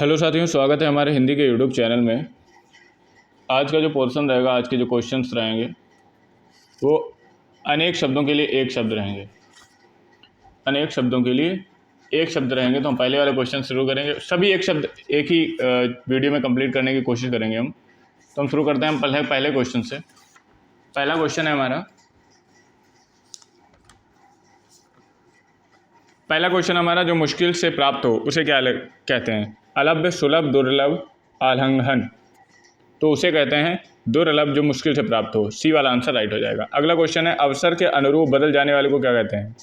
Hello साथियों, स्वागत है हमारे हिंदी के यूट्यूब चैनल में। आज का जो पोर्शन रहेगा, आज के जो क्वेश्चंस रहेंगे वो अनेक शब्दों के लिए एक शब्द रहेंगे। अनेक शब्दों के लिए एक शब्द रहेंगे। तो हम पहले वाले क्वेश्चन शुरू करेंगे। सभी एक शब्द एक ही वीडियो में कंप्लीट करने की कोशिश करेंगे हम। तो हम शुरू करते हैं हम पहले क्वेश्चन से। पहला क्वेश्चन है हमारा जो मुश्किल से प्राप्त हो उसे क्या कहते हैं? अलभ्य, सुलभ, दुर्लभ, आल्हंघन। तो उसे कहते हैं दुर्लभ, जो मुश्किल से प्राप्त हो। सी वाला आंसर राइट हो जाएगा। अगला क्वेश्चन है अवसर के अनुरूप बदल जाने वाले को क्या कहते हैं?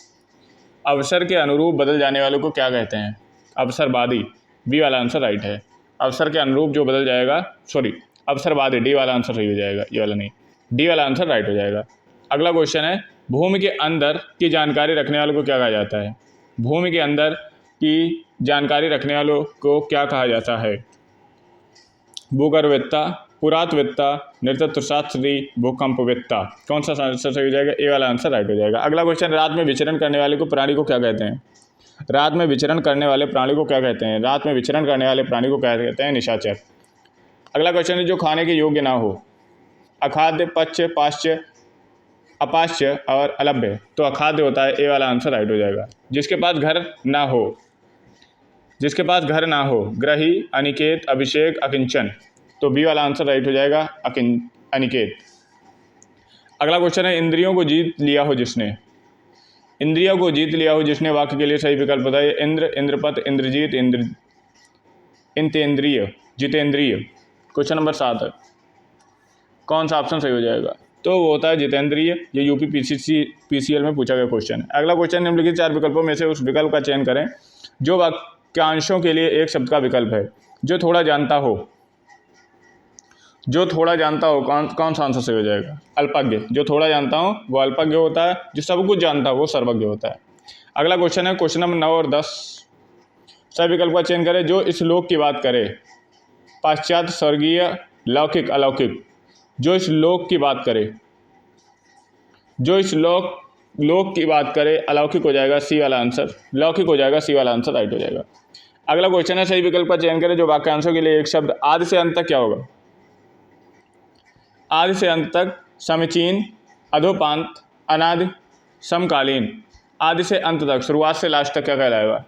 अवसर के अनुरूप बदल जाने वाले को क्या कहते हैं? अवसरवादी। बी वाला आंसर राइट है। अवसर के अनुरूप जो बदल जाएगा, अवसरवादी। डी वाला आंसर सही हो जाएगा, ये वाला नहीं। डी वाला आंसर राइट हो जाएगा। अगला क्वेश्चन है भूमि के अंदर की जानकारी रखने वालों को क्या कहा जाता है? भूमि के अंदर की जानकारी रखने वालों को क्या कहा जाता है? भूगर्भवेत्ता, पुरातत्ववेत्ता, नृतत्वशास्त्री, भूकंपवेत्ता। कौन सा आंसर सही हो जाएगा? ए वाला आंसर राइट हो जाएगा। अगला क्वेश्चन, रात में विचरण करने वाले को प्राणी को क्या कहते हैं? रात में विचरण करने वाले प्राणी को क्या कहते हैं? रात में विचरण करने वाले प्राणी को क्या कहते हैं? निशाचर। अगला क्वेश्चन है जो खाने के योग्य ना हो। अखाद्य, पच्य, पाच्य, अपाच्य और अलभ्य। तो अखाद्य होता है, ए वाला आंसर राइट हो जाएगा। जिसके पास घर ना हो, ग्रही, अनिकेत, अभिषेक, अकिंचन। तो बी वाला आंसर राइट हो जाएगा, अनिकेत। अगला क्वेश्चन है इंद्रियों को जीत लिया हो जिसने वाक्य के लिए सही विकल्प बताइए। इंद्र, इंद्रपत, इंद्रजीत, इंतेंद्रिय, जितेंद्रिय। क्वेश्चन नंबर 7 है, कौन सा ऑप्शन सही हो जाएगा? तो वो होता है जितेंद्रिय। ये यूपी पीसीएल में पूछा गया क्वेश्चन है। अगला क्वेश्चन, निम्नलिखित 4 विकल्पों में से उस विकल्प का चयन करें जो वाक्यांशों के लिए एक शब्द का विकल्प है। जो थोड़ा जानता हो, कौन सा आंसर सही हो जाएगा? अल्पज्ञ। जो थोड़ा जानता हूँ वो अल्पज्ञ होता है, जो सब कुछ जानता है वो सर्वज्ञ होता है। अगला क्वेश्चन है क्वेश्चन नंबर 9 और 10, सही विकल्प का चयन करें जो इस लोक की बात करे। पाश्चात्य, स्वर्गीय, लौकिक, अलौकिक। जो इस लोक की बात करे अलौकिक हो जाएगा, सी वाला आंसर। लौकिक हो जाएगा, सी वाला आंसर राइट हो जाएगा। अगला क्वेश्चन है सही विकल्प का चयन करें जो वाक्यांशों के लिए एक शब्द आदि से अंत तक क्या होगा? आदि से अंत तक समीचीन, अधोपांत, अनादि, समकालीन। आदि से अंत तक, शुरुआत से लास्ट तक क्या कहलाएगा?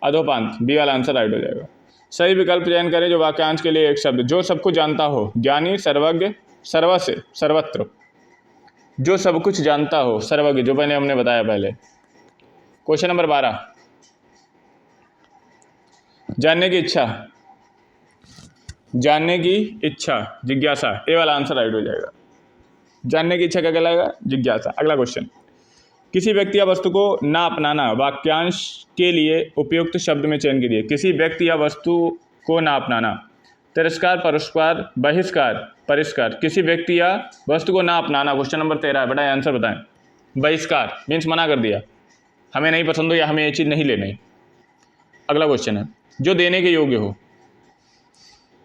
अधोपांत। बी वाला आंसर राइट हो जाएगा। सही विकल्प चयन करें जो वाक्यांश के लिए एक शब्द जो सब कुछ जानता हो। ज्ञानी, सर्वज्ञ, सर्वस्य, सर्वत्र। जो सब कुछ जानता हो, सर्वज्ञ, जो पहले हमने बताया पहले। क्वेश्चन नंबर 12, जानने की इच्छा, जिज्ञासा। ए वाला आंसर राइट हो जाएगा। जानने की इच्छा क्या कहलाएगा? जिज्ञासा। अगला क्वेश्चन, किसी व्यक्ति या वस्तु को ना अपनाना वाक्यांश के लिए उपयुक्त शब्द में चयन कीजिए। किसी व्यक्ति या वस्तु को ना अपनाना। तिरस्कार, पुरस्कार, बहिष्कार, परिष्कार। किसी व्यक्ति या वस्तु को ना अपनाना। क्वेश्चन नंबर 13 है, बताएं आंसर बताएं। बहिष्कार मीन्स मना कर दिया, हमें नहीं पसंद हो या हमें ये चीज़ नहीं लेनी। अगला क्वेश्चन है जो देने के योग्य हो।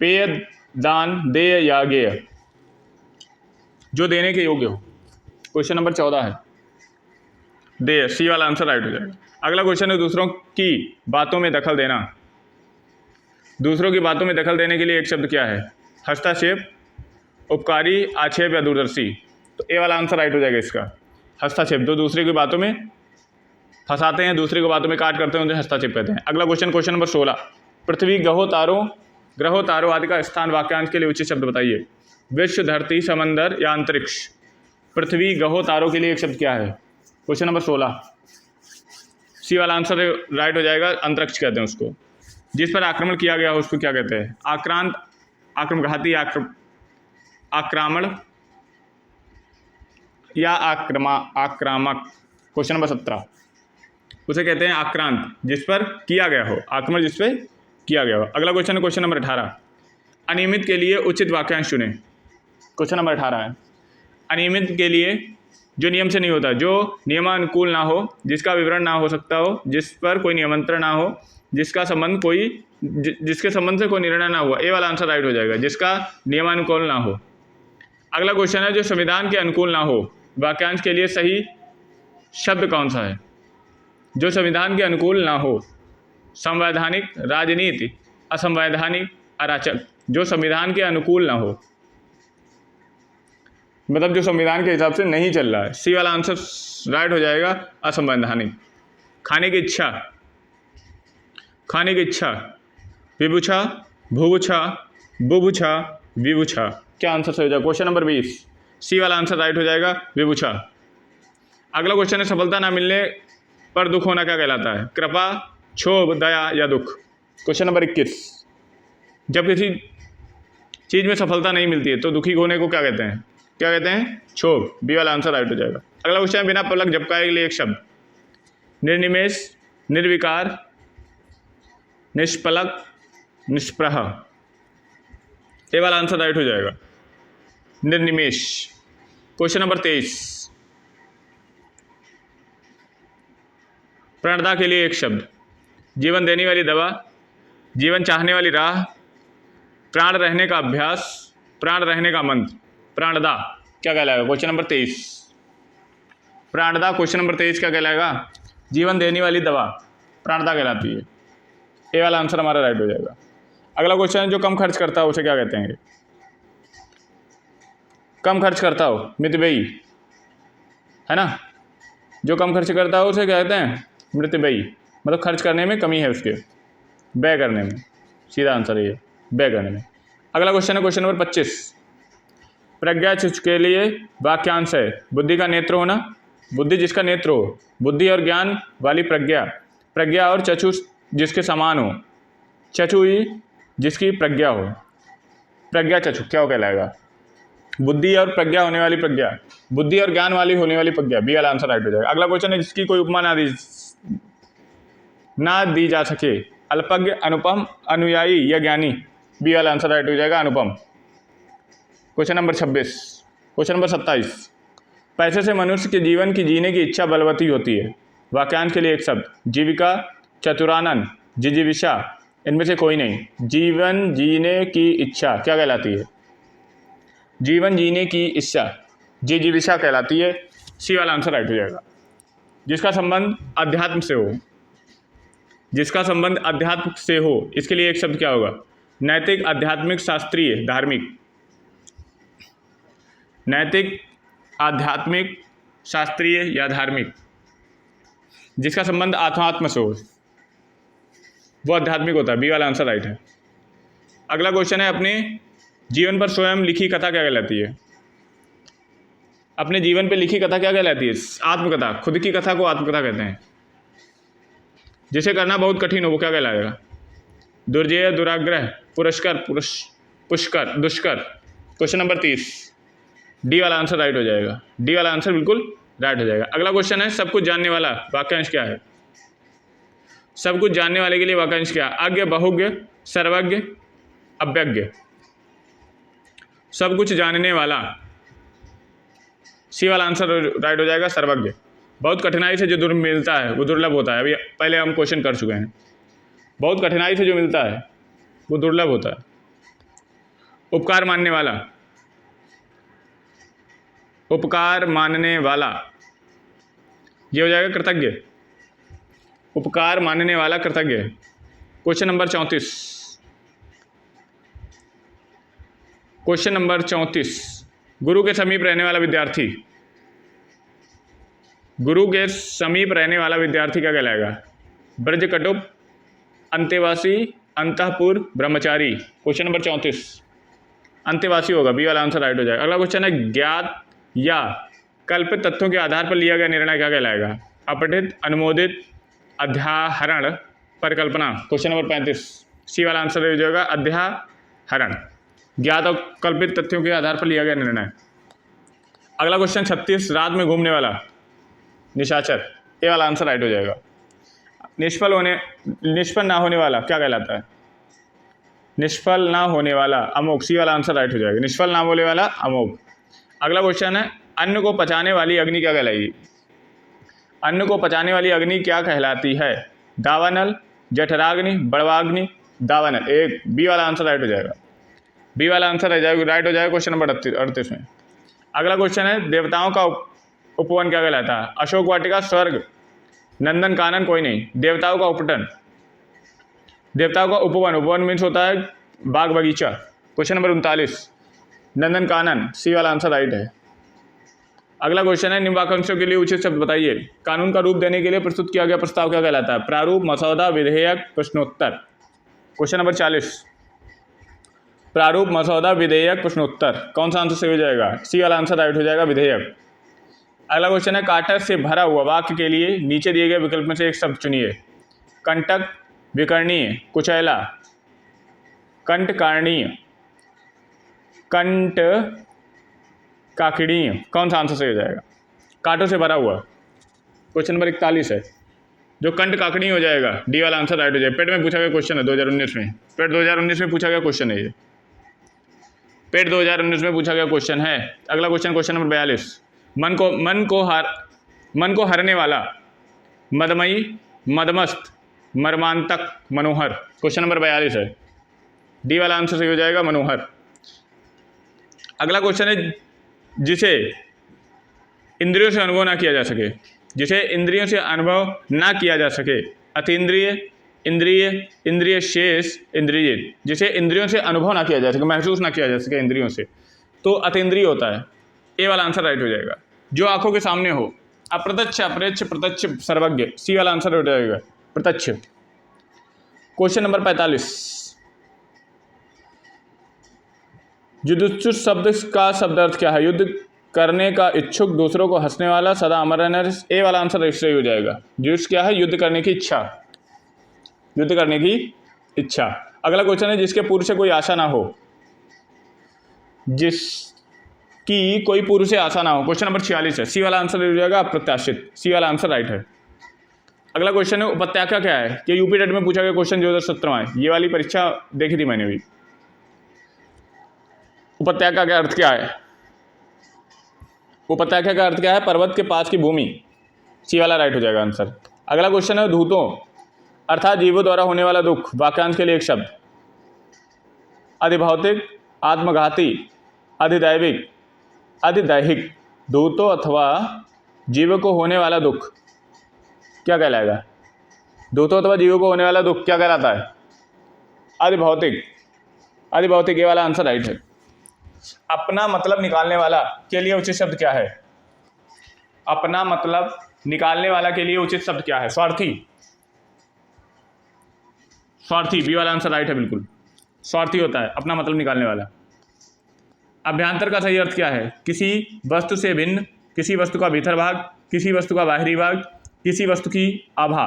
पेय, दान, देय या गेय। जो देने के योग्य हो। क्वेश्चन नंबर 14 है, देय। सी वाला आंसर राइट हो जाएगा। अगला क्वेश्चन है दूसरों की बातों में दखल देना। दूसरों की बातों में दखल देने के लिए एक शब्द क्या है? हस्तक्षेप, उपकारी, आक्षेप या दूरदर्शी। तो ए वाला आंसर राइट हो जाएगा इसका, हस्तक्षेप। जो दूसरे की बातों में फंसाते हैं, दूसरे की बातों में काट करते हैं, उन्हें हस्तक्षेप कहते हैं। अगला क्वेश्चन नंबर 16, पृथ्वी, ग्रहों, तारों आदि का स्थान वाक्यांश के लिए उचित शब्द बताइए। विश्व, धरती, समंदर या अंतरिक्ष। पृथ्वी, ग्रहों, तारों के लिए एक शब्द क्या है? क्वेश्चन नंबर 16, सी वाला आंसर राइट हो जाएगा, अंतरिक्ष कहते हैं उसको। जिस पर आक्रमण किया गया हो उसको क्या कहते हैं? आक्रांत, आक्रमघाती, आक्रामण या आक्रामक। क्वेश्चन नंबर 17, उसे कहते हैं आक्रांत, जिस पर किया गया हो। आक्रमण जिस पर किया गया हो। अगला क्वेश्चन है क्वेश्चन नंबर 18, अनियमित के लिए उचित वाक्यांश चुनें। क्वेश्चन नंबर 18 है, अनियमित के लिए जो नियम से नहीं होता, जो नियमानुकूल ना हो, जिसका विवरण ना हो सकता हो, जिस पर कोई नियंत्रण ना हो, जिसके संबंध से कोई निर्णय ना हुआ। ए वाला आंसर राइट हो जाएगा, जिसका नियमानुकूल ना हो। अगला क्वेश्चन है जो संविधान के अनुकूल ना हो। वाक्यांश के लिए सही शब्द कौन सा है? जो संविधान के अनुकूल ना हो। संवैधानिक, राजनीति, असंवैधानिक, अराचक, जो संविधान के अनुकूल ना हो, मतलब जो संविधान के हिसाब से नहीं चल रहा है। सी वाला आंसर राइट हो जाएगा, असंवैधानिक। खाने की इच्छा, खाने की इच्छा, विभुछा, भुभुछा, बुभुछा, विभुछा, क्या आंसर सही हो जाएगा? क्वेश्चन नंबर 20, सी वाला आंसर राइट हो जाएगा, विभुछा। अगला क्वेश्चन है, सफलता ना मिलने पर दुख होना क्या कहलाता है? कृपा, क्षोभ, दया या दुख। क्वेश्चन नंबर 21, जब किसी चीज़ में सफलता नहीं मिलती है तो दुखी होने को क्या कहते हैं? क्या कहते हैं? क्षोभ। बी वाला आंसर राइट हो जाएगा। अगला क्वेश्चन है, बिना पलक झपकाए के लिए एक शब्द। निर्निमेष, निर्विकार, निष्पलक, निष्प्रह। ए वाला आंसर राइट हो जाएगा, निर्निमेष। क्वेश्चन नंबर 23, प्रणता के लिए एक शब्द। जीवन देने वाली दवा, जीवन चाहने वाली राह, प्राण रहने का अभ्यास, प्राण रहने का मंत्र। प्राणदा क्या कहलाएगा? Question number 23, प्राणदा। क्वेश्चन नंबर 23 क्या कहलाएगा? जीवन देने वाली दवा, प्राणदा कहलाती है। ए वाला आंसर हमारा राइट हो जाएगा। अगला क्वेश्चन है, जो कम खर्च करता हो उसे क्या कहते हैं? कम खर्च करता हो, मितव्ययी, है ना। जो कम खर्च करता हो उसे क्या कहते हैं? मितव्ययी, मतलब खर्च करने में कमी है उसके, व्यय करने में। सीधा आंसर है ये, व्यय करने में। अगला क्वेश्चन है, क्वेश्चन नंबर 25, प्रज्ञा चक्षु के लिए वाक्यांश है। बुद्धि का नेत्र होना, बुद्धि जिसका नेत्र हो, बुद्धि और ज्ञान वाली प्रज्ञा, प्रज्ञा और चक्षु जिसके समान हो, चक्षु ही जिसकी प्रज्ञा हो, प्रज्ञा चक्षु क्या कहलाएगा? बुद्धि और प्रज्ञा होने वाली प्रज्ञा, बुद्धि और ज्ञान वाली होने वाली प्रज्ञा। बी वाला आंसर राइट हो जाएगा। अगला क्वेश्चन है, जिसकी कोई उपमा ना दी जा सके। अल्पज्ञ, अनुपम, अनुयायी या ज्ञानी। बी वाला आंसर राइट हो जाएगा, अनुपम। क्वेश्चन नंबर 26, क्वेश्चन नंबर 27, पैसे से मनुष्य के जीवन की जीने की इच्छा बलवती होती है। वाक्यांश के लिए एक शब्द। जीविका, चतुरानन, जिजीविषा, इनमें से कोई नहीं। जीवन जीने की इच्छा क्या कहलाती है? जीवन जीने की इच्छा जिजीविषा कहलाती है। सी वाला आंसर राइट हो जाएगा। जिसका संबंध अध्यात्म से हो, जिसका संबंध अध्यात्म से हो, इसके लिए एक शब्द क्या होगा? नैतिक, आध्यात्मिक, शास्त्रीय, धार्मिक। नैतिक, आध्यात्मिक, शास्त्रीय या धार्मिक। जिसका संबंध आत्मात्म से हो वो आध्यात्मिक होता है। बी वाला आंसर राइट है। अगला क्वेश्चन है, अपने जीवन पर स्वयं लिखी कथा क्या कहलाती है? अपने जीवन पर लिखी कथा क्या कहलाती है? आत्मकथा। खुद की कथा को आत्मकथा कहते हैं। जिसे करना बहुत कठिन हो वो क्या कहलाएगा? दुर्जय, दुराग्रह, पुरस्कार, पुष्कर, दुष्कर। क्वेश्चन नंबर 30, डी वाला आंसर राइट हो जाएगा। डी वाला आंसर बिल्कुल राइट हो जाएगा। अगला क्वेश्चन है, सब कुछ जानने वाला वाक्यांश क्या है? सब कुछ जानने वाले के लिए वाक्यांश क्या है? अज्ञ, बहुज्ञ, सर्वज्ञ, अव्यज्ञ। सब कुछ जानने वाला, सी वाला आंसर राइट हो जाएगा, सर्वज्ञ। बहुत कठिनाई से जो मिलता है वो दुर्लभ होता है। अभी पहले हम क्वेश्चन कर चुके हैं। बहुत कठिनाई से जो मिलता है वो दुर्लभ होता है। उपकार मानने वाला, उपकार मानने वाला, ये हो जाएगा कृतज्ञ। उपकार मानने वाला कृतज्ञ। क्वेश्चन नंबर 34, क्वेश्चन नंबर 34, गुरु के समीप रहने वाला विद्यार्थी, गुरु के समीप रहने वाला विद्यार्थी क्या कहलाएगा? ब्रजकटुप, अंतेवासी, अंतःपुर, ब्रह्मचारी। क्वेश्चन नंबर 34 अंतेवासी होगा। बी वाला आंसर राइट हो जाएगा। अगला क्वेश्चन है, ज्ञात या कल्पित तथ्यों के आधार पर लिया गया निर्णय क्या कहलाएगा? अपठित, अनुमोदित, अध्याहरण, परिकल्पना। क्वेश्चन नंबर 35, सी वाला आंसर हो जाएगा, अध्याहरण। ज्ञात और कल्पित तथ्यों के आधार पर लिया गया निर्णय। अगला क्वेश्चन 36, रात में घूमने वाला, निशाचर। ए वाला आंसर राइट हो जाएगा। निष्फल ना होने वाला क्या कहलाता है? निष्फल ना होने वाला, अमोघ। सी वाला आंसर राइट हो जाएगा। निष्फल ना होने वाला, अमोघ। अगला क्वेश्चन है, अन्न को पचाने वाली अग्नि क्या कहलाएगी? अन्न को पचाने वाली अग्नि क्या कहलाती है? दावानल, जठराग्नि, बड़वाग्नि, दावानल। एक बी वाला आंसर राइट हो जाएगा। बी वाला आंसर राइट हो जाएगा क्वेश्चन नंबर 38 में। अगला क्वेश्चन है, देवताओं का उपवन क्या कहलाता है? अशोक वाटिका, स्वर्ग, नंदन कानन, कोई नहीं। देवताओं का उपटन, देवताओं का उपवन, उपवन मीन्स होता है बाग बगीचा। क्वेश्चन नंबर 39, नंदन कानन, सी वाला आंसर राइट है। अगला क्वेश्चन है, निम्न वाक्यांशों के लिए उचित शब्द बताइए। कानून का रूप देने के लिए प्रस्तुत किया गया प्रस्ताव क्या कहलाता है? प्रारूप, मसौदा, विधेयक, प्रश्नोत्तर। क्वेश्चन नंबर 40, प्रारूप, मसौदा, विधेयक, प्रश्नोत्तर। कौन सा आंसर सही हो जाएगा? सी वाला आंसर राइट हो जाएगा, विधेयक। अगला क्वेश्चन है, काटर से भरा हुआ वाक्य के लिए नीचे दिए गए विकल्प में से एक शब्द चुनिए। कंटक, विकर्णीय, कुचैला, कंटकारणीय, कंट काकड़ीय। कौन सा आंसर सही हो जाएगा? कांटों से भरा हुआ। क्वेश्चन नंबर 41 है, जो कंट काकड़ी हो जाएगा, डी वाला आंसर राइट हो जाएगा। पेट में पूछा गया क्वेश्चन है 2019 में, पेट 2019 में पूछा गया क्वेश्चन है ये, पेट 2019 में पूछा गया क्वेश्चन है। अगला क्वेश्चन, क्वेश्चन नंबर 42, मन को हरने वाला, मदमयी, मदमस्त, मर्मांतक, मनोहर। क्वेश्चन नंबर 42 है, डी वाला आंसर सही हो जाएगा, मनोहर। अगला क्वेश्चन है, जिसे इंद्रियों से अनुभव ना किया जा सके, जिसे इंद्रियों से अनुभव ना किया जा सके, अतीन्द्रिय, इंद्रिय, इंद्रिय शेष, इंद्रिय। जिसे इंद्रियों से अनुभव ना किया जा सके, महसूस ना किया जा सके इंद्रियों से, तो अतीन्द्रिय होता है। ए वाला आंसर राइट हो जाएगा। जो आंखों के सामने हो, अप्रत्यक्ष, अपरेक्ष, प्रत्यक्ष, सर्वज्ञ। सी वाला आंसर हो जाएगा, प्रत्यक्ष। क्वेश्चन नंबर 45, युद्धोत्सुक शब्द का शब्दार्थ क्या है? युद्ध करने का इच्छुक, दूसरों को हंसने वाला, सदा अमर रहना। ए वाला आंसर सही हो जाएगा। जुस क्या है? युद्ध करने की इच्छा, युद्ध करने की इच्छा। अगला क्वेश्चन है, जिसके पूर्व से कोई आशा ना हो, जिसकी कोई पूर्व से आशा ना हो। क्वेश्चन नंबर 46 है, सी वाला आंसर हो जाएगा, अप्रत्याशित। सी वाला आंसर राइट है। अगला क्वेश्चन है, उपत्याका क्या है? कि यूपी टेट में पूछा गया क्वेश्चन 2017 में, ये वाली परीक्षा देखी थी मैंने भी। उपत्याका का अर्थ क्या है? उपत्याका का अर्थ क्या है? पर्वत के पास की भूमि। सी वाला राइट हो जाएगा आंसर। अगला क्वेश्चन है, धूतों अर्थात जीवों द्वारा होने वाला दुख, वाक्यांश के लिए एक शब्द। अधिभौतिक, आत्मघाती, अधिदैविक, अधिदैहिक। धूतों अथवा जीवों को होने वाला दुख क्या कहलाएगा? धूतों अथवा जीवों को होने वाला दुख क्या कहलाता है? अधिभौतिक। अधिभौतिक, ये वाला आंसर राइट है। अपना मतलब निकालने वाला के लिए उचित शब्द क्या है? अपना मतलब निकालने वाला के लिए उचित शब्द क्या है? स्वार्थी। स्वार्थी, बी वाला आंसर राइट है, बिल्कुल। स्वार्थी होता है अपना मतलब निकालने वाला। अभ्यांतर का सही अर्थ क्या है? किसी वस्तु से भिन्न, किसी वस्तु का भीतर भाग, किसी वस्तु का बाहरी भाग, किसी वस्तु की आभा।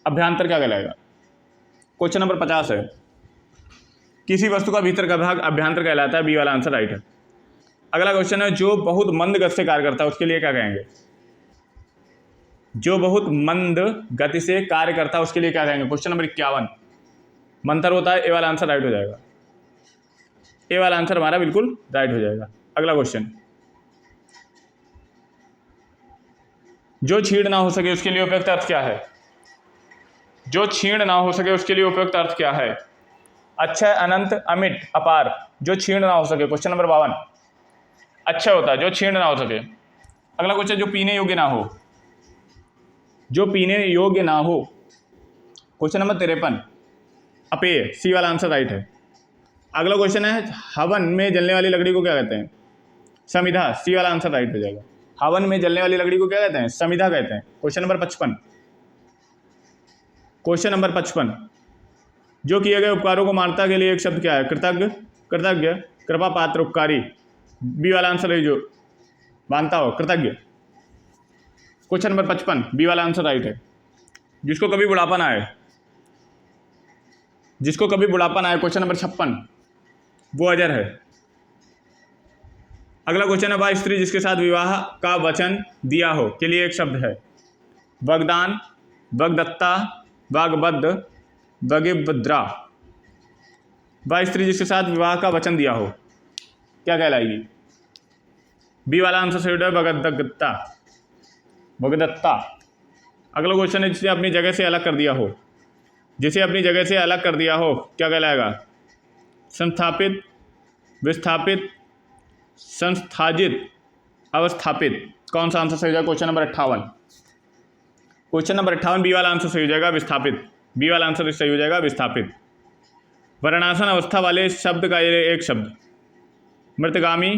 अभ्यांतर क्या कहलाएगा? क्वेश्चन नंबर 50 है, किसी वस्तु का भीतर का भाग अभ्यांतर कहलाता है। बी वाला आंसर राइट है। अगला क्वेश्चन है, जो बहुत मंद गति से कार्य करता है उसके लिए क्या कहेंगे? जो बहुत मंद गति से कार्य करता है उसके लिए क्या कहेंगे? क्वेश्चन नंबर 51, मंथर होता है। ए वाला आंसर राइट हो जाएगा। ए वाला आंसर हमारा बिल्कुल राइट हो जाएगा। अगला क्वेश्चन, जो छीड़ ना हो सके उसके लिए उपयुक्त अर्थ क्या है? जो छीड़ ना हो सके उसके लिए उपयुक्त अर्थ क्या है? अक्षय, अनंत, अमिट, अपार। जो छीण ना हो सके। क्वेश्चन नंबर 52 अच्छा होता है, जो छीण ना हो सके। अगला क्वेश्चन, जो पीने योग्य ना हो। जो पीने योग्य ना हो। Question number 53 अपेय। सी वाला आंसर राइट है। अगला क्वेश्चन है, हवन में जलने वाली लकड़ी को क्या कहते हैं? समिधा। सी वाला आंसर राइट हो जाएगा। हवन में जलने वाली लकड़ी को क्या कहते हैं? समिधा कहते हैं। क्वेश्चन नंबर 55, क्वेश्चन नंबर 55, जो किए गए उपकारों को मानता के लिए एक शब्द क्या है? कृतज्ञ, कृतज्ञ, कृपा पात्र, उपकारी। बी वाला आंसर है, जो मानता हो, कृतज्ञ। क्वेश्चन नंबर 55 बी वाला आंसर राइट है। जिसको कभी बुढ़ापा ना आए, जिसको कभी बुढ़ापा ना आए। क्वेश्चन नंबर 56 वो अजर है। अगला क्वेश्चन है, वह स्त्री जिसके साथ विवाह का वचन दिया हो के लिए एक शब्द है। वगदान, वगदत्ता, वाग्बद्ध, वगिभद्रा। वह स्त्री जिसके साथ विवाह का वचन दिया हो क्या कहलाएगी? बी वाला आंसर सही है, वगदत्ता, वगदत्ता। अगला क्वेश्चन है, जिसे अपनी जगह से अलग कर दिया हो। जिसे अपनी जगह से अलग कर दिया हो क्या कहलाएगा? संस्थापित, विस्थापित, संस्थाजित, अवस्थापित। कौन सा आंसर सही हो जाएगा? Question number 58। Question number 58 B वाला आंसर सही हो जाएगा, विस्थापित। बी वाला आंसर सही हो जाएगा, विस्थापित। वर्णासन अवस्था वाले शब्द का ये एक शब्द। मृतगामी,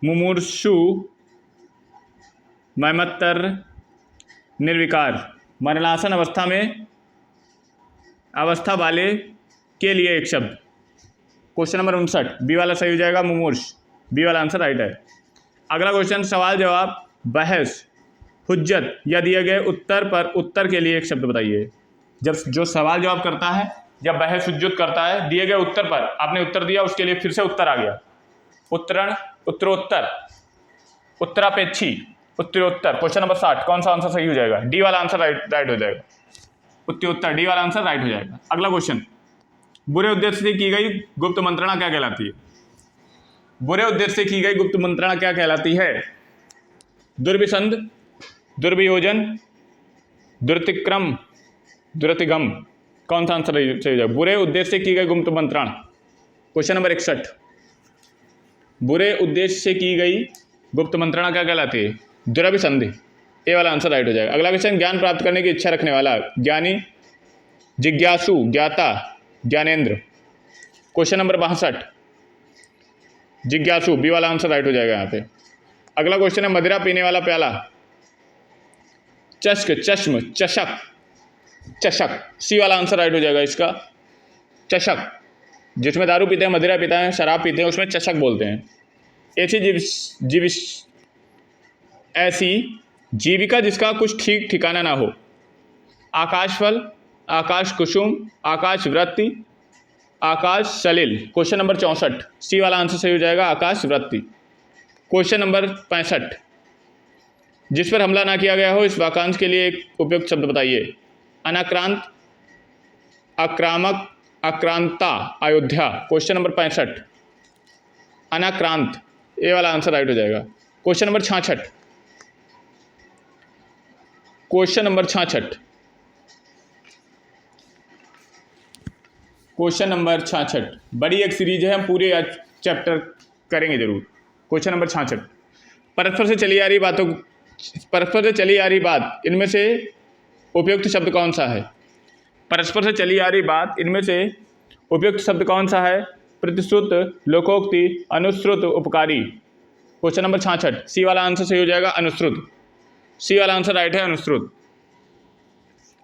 मुमूर्षु, मैमत्तर, निर्विकार। मरणासन अवस्था में अवस्था वाले के लिए एक शब्द। क्वेश्चन नंबर 59, बी वाला सही हो जाएगा, मुमूर्ष। बी वाला आंसर राइट है। अगला क्वेश्चन सवाल जवाब, बहस, हुज्जत या दिए गए उत्तर पर उत्तर के लिए एक शब्द बताइए। जब जो सवाल जवाब करता है, जब बहस हुज्जत करता है, दिए गए उत्तर पर आपने उत्तर दिया, उसके लिए फिर से उत्तर आ गया। उत्तरण, उत्तरोत्तर, उत्तरापेक्षी, उत्तरोत्तर। क्वेश्चन नंबर 60, कौन सा आंसर सही हो जाएगा? डी वाला आंसर राइट हो जाएगा। उत्तरोत्तर, डी वाला आंसर राइट हो जाएगा। अगला क्वेश्चन, बुरे उद्देश्य से की गई गुप्त मंत्रणा क्या कहलाती है? बुरे उद्देश्य से की गई गुप्त मंत्रणा क्या कहलाती है? दुर्विसंध, दुर्वियोजन, दुर्तिक्रम, दुर्तिगम। कौन सा आंसर सही हो जाएगा? बुरे उद्देश्य से की गई गुप्त मंत्रणा। क्वेश्चन नंबर 61, बुरे उद्देश्य से की गई गुप्त मंत्रणा क्या कहलाती है? दुरभिसंधि। ए वाला आंसर राइट हो जाएगा। अगला क्वेश्चन, ज्ञान प्राप्त करने की इच्छा रखने वाला, ज्ञानी, जिज्ञासु, ज्ञाता, ज्ञानेंद्र। क्वेश्चन नंबर 62, जिज्ञासु। बी वाला आंसर राइट हो जाएगा यहाँ पे। अगला क्वेश्चन है, मदिरा पीने वाला प्याला, चष्क, चश्म, चषक, चषक। सी वाला आंसर राइट हो जाएगा इसका, चषक। जिसमें दारू पीते हैं, मदिरा पीते हैं, शराब पीते हैं, उसमें चषक बोलते हैं। ऐसी जीविका जिसका कुछ ठीक ठिकाना ना हो, आकाशफल, आकाश कुसुम, आकाश वृत्ति, आकाश सलिल। क्वेश्चन नंबर 64, सी वाला आंसर सही हो जाएगा, आकाश वृत्ति। क्वेश्चन नंबर 65, जिस पर हमला ना किया गया हो, इस वाक्यांश के लिए एक उपयुक्त शब्द बताइए। अनाक्रांत, आक्रामक, आक्रांता, अयोध्या। क्वेश्चन नंबर 65, अनाक्रांत। ए वाला आंसर राइट हो जाएगा। Question number 66, question number 66, question number 66 बड़ी एक सीरीज है, हम पूरे चैप्टर करेंगे जरूर। क्वेश्चन नंबर 66, परस्पर से चली आ रही बातों, परस्पर से चली आ रही बात इनमें से उपयुक्त शब्द कौन सा है? परस्पर से चली आ रही बात इनमें से उपयुक्त शब्द कौन सा है? प्रतिश्रुत, लोकोक्ति, अनुश्रुत, उपकारी। क्वेश्चन नंबर 66, सी वाला आंसर सही हो जाएगा, अनुश्रुत। सी वाला आंसर राइट है, अनुश्रुत।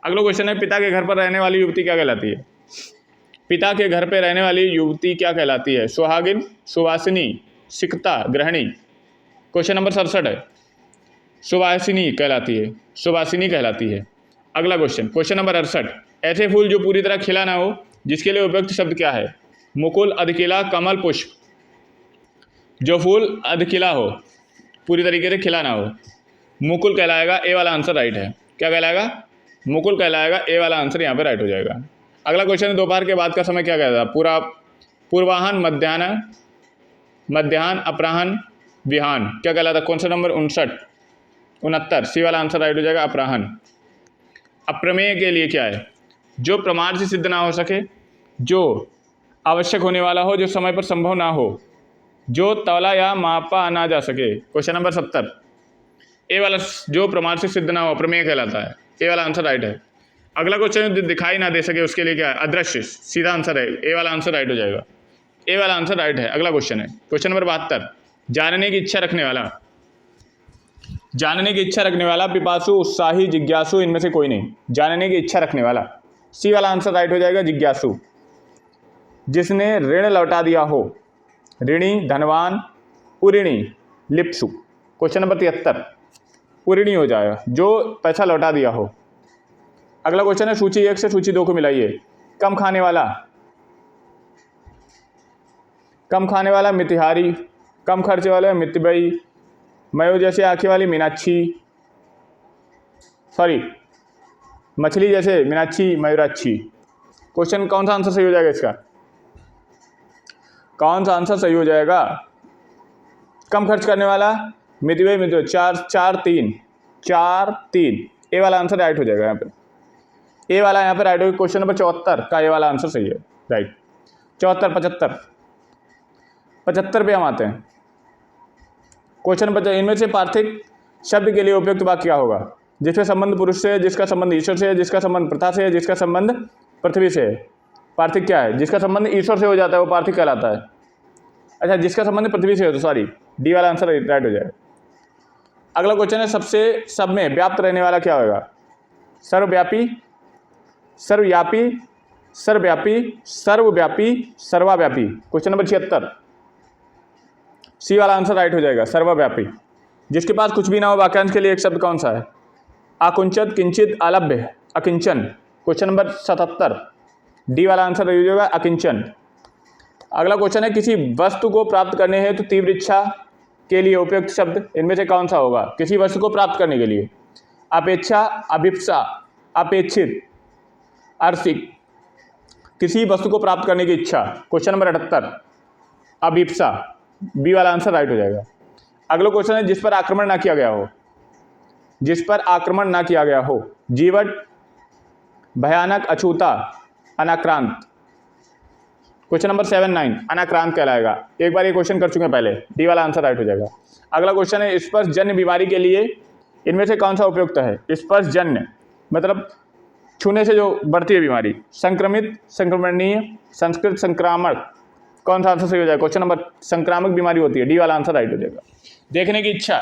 अगला क्वेश्चन है, पिता के घर पर रहने वाली युवती क्या कहलाती है? पिता के घर पर रहने वाली युवती क्या कहलाती है? सुहागिन, सुवासिनी, सिकता, गृहिणी। क्वेश्चन नंबर 67 है, सुवासिनी कहलाती है, सुवासिनी कहलाती है। अगला क्वेश्चन, क्वेश्चन नंबर 68, ऐसे फूल जो पूरी तरह खिला ना हो, जिसके लिए उपयुक्त शब्द क्या है? मुकुल, अधकिला, कमल, पुष्प। जो फूल अधकिला हो, पूरी तरीके से खिला ना हो, मुकुल कहलाएगा। ए वाला आंसर राइट है। क्या कहलाएगा? मुकुल कहलाएगा। ए वाला आंसर यहाँ पे राइट हो जाएगा। अगला क्वेश्चन, दोपहर के बाद का समय क्या कहता है? पूर्वाहन, मध्याह्न, मध्याह्न, अपराह्न, विहान। क्या कहलाता है? क्वेश्चन नंबर 69, सी वाला आंसर राइट हो जाएगा, अपराह्न। अप्रमेय के लिए क्या है? जो प्रमाण से सिद्ध ना हो सके, जो आवश्यक होने वाला हो, जो समय पर संभव ना हो, जो तौला या मापा ना जा सके। क्वेश्चन नंबर 70, ए वाला जो प्रमाण से सिद्ध ना हो, अप्रमेय कहलाता है। ए वाला आंसर राइट है। अगला क्वेश्चन, दिखाई ना दे सके, उसके लिए क्या है? अदृश्य। सीधा आंसर है, ए वाला आंसर राइट हो जाएगा। ए वाला आंसर राइट है। अगला क्वेश्चन है, क्वेश्चन नंबर 72, जानने की इच्छा रखने वाला, जानने की इच्छा रखने वाला, पिपासु, उत्साही, जिज्ञासु, इनमें से कोई नहीं। जानने की इच्छा रखने वाला, सी वाला आंसर राइट हो जाएगा, जिज्ञासु। जिसने ऋण लौटा दिया हो, ऋणी, धनवान, उऋणी, लिप्सु। क्वेश्चन नंबर 73, उऋणी हो जाएगा, जो पैसा लौटा दिया हो। अगला क्वेश्चन है, सूची 1 से सूची 2 को मिलाइए। कम खाने वाला, कम खाने वाला मितिहारी, कम खर्चे वाला मितबई, मयो जैसे आँखें वाली मीनाक्षी, सॉरी मछली जैसे मीनाक्षी, मयूराक्षी। क्वेश्चन कौन सा आंसर सही हो जाएगा इसका? कौन सा आंसर सही हो जाएगा? कम खर्च करने वाला मितबई, मितबई, 4-3। ए वाला आंसर राइट हो जाएगा यहाँ पे। ए वाला यहाँ पे राइट होगा। क्वेश्चन नंबर 74 का ए वाला आंसर सही है, राइट। 74, 75 पे हम आते हैं। क्वेश्चन नंबर, इनमें से पार्थिक शब्द के लिए उपयुक्त वाक्य क्या होगा? जिसका संबंध पुरुष से है, जिसका संबंध ईश्वर से है, जिसका संबंध प्रथा से है, जिसका संबंध पृथ्वी से है। पार्थिक क्या है? जिसका संबंध ईश्वर से हो जाता है वो पार्थिक कहलाता है। अच्छा, जिसका संबंध पृथ्वी से हो तो सॉरी, डी वाला आंसर राइट हो जाएगा। अगला क्वेश्चन है सबसे सब में व्याप्त रहने वाला क्या होगा? सर्वव्यापी, सर्वव्यापी, सर्वव्यापी, सर्वव्यापी, सर्वाव्यापी। क्वेश्चन नंबर 76, सी वाला आंसर राइट हो जाएगा, सर्वव्यापी। जिसके पास कुछ भी ना हो वाक्यांश के लिए एक शब्द कौन सा है? आकुंचित, किंचित, अलभ्य, अकिंचन। क्वेश्चन नंबर 77, डी वाला आंसर राइट हो जाएगा, अकिंचन। अगला क्वेश्चन है किसी वस्तु को प्राप्त करने हेतु तो तीव्र इच्छा के लिए उपयुक्त शब्द इनमें से कौन सा होगा? किसी वस्तु को प्राप्त करने के लिए अपेक्षा, अभिप्सा, अपेक्षित, अर्सिक। किसी वस्तु को प्राप्त करने की इच्छा। क्वेश्चन नंबर 78, अभिप्सा, बी वाला आंसर राइट हो जाएगा। अगला क्वेश्चन है जिस पर आक्रमण ना किया गया हो, जिस पर आक्रमण ना किया गया हो। जीवट, भयानक, अछूता, अनाक्रांत। क्वेश्चन नंबर 79, अनाक्रांत कहलाएगा। एक बार ये क्वेश्चन कर चुके हैं पहले, डी वाला आंसर राइट हो जाएगा। अगला क्वेश्चन है स्पर्शजन्य बीमारी के लिए इनमें से कौन सा उपयुक्त है? स्पर्शजन्य मतलब छूने से जो बढ़ती है बीमारी। संक्रमित, संक्रमणीय, संस्कृत, संक्रामक। कौन सा आंसर सही हो जाएगा? क्वेश्चन नंबर, संक्रामक बीमारी होती है, डी वाला आंसर राइट हो जाएगा। देखने की इच्छा,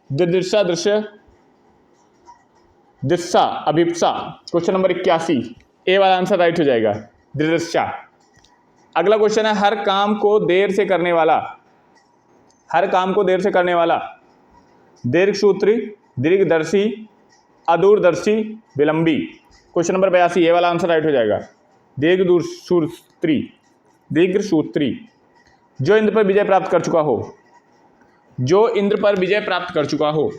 दिदृक्षा, दृश्य, दिस्सा, अभिप्सा। क्वेश्चन नंबर 81, ए वाला आंसर राइट हो जाएगा, दिदृक्षा। अगला क्वेश्चन है हर काम को देर से करने वाला, हर काम को देर से करने वाला। दीर्घसूत्री, दीर्घदर्शी, अदूरदर्शी, विलंबी। क्वेश्चन नंबर 82, ए वाला आंसर राइट हो जाएगा, दीर्घसूत्री, दीर्घसूत्री। जो इंद्र पर विजय प्राप्त कर चुका हो, जो इंद्र पर विजय प्राप्त कर चुका हो।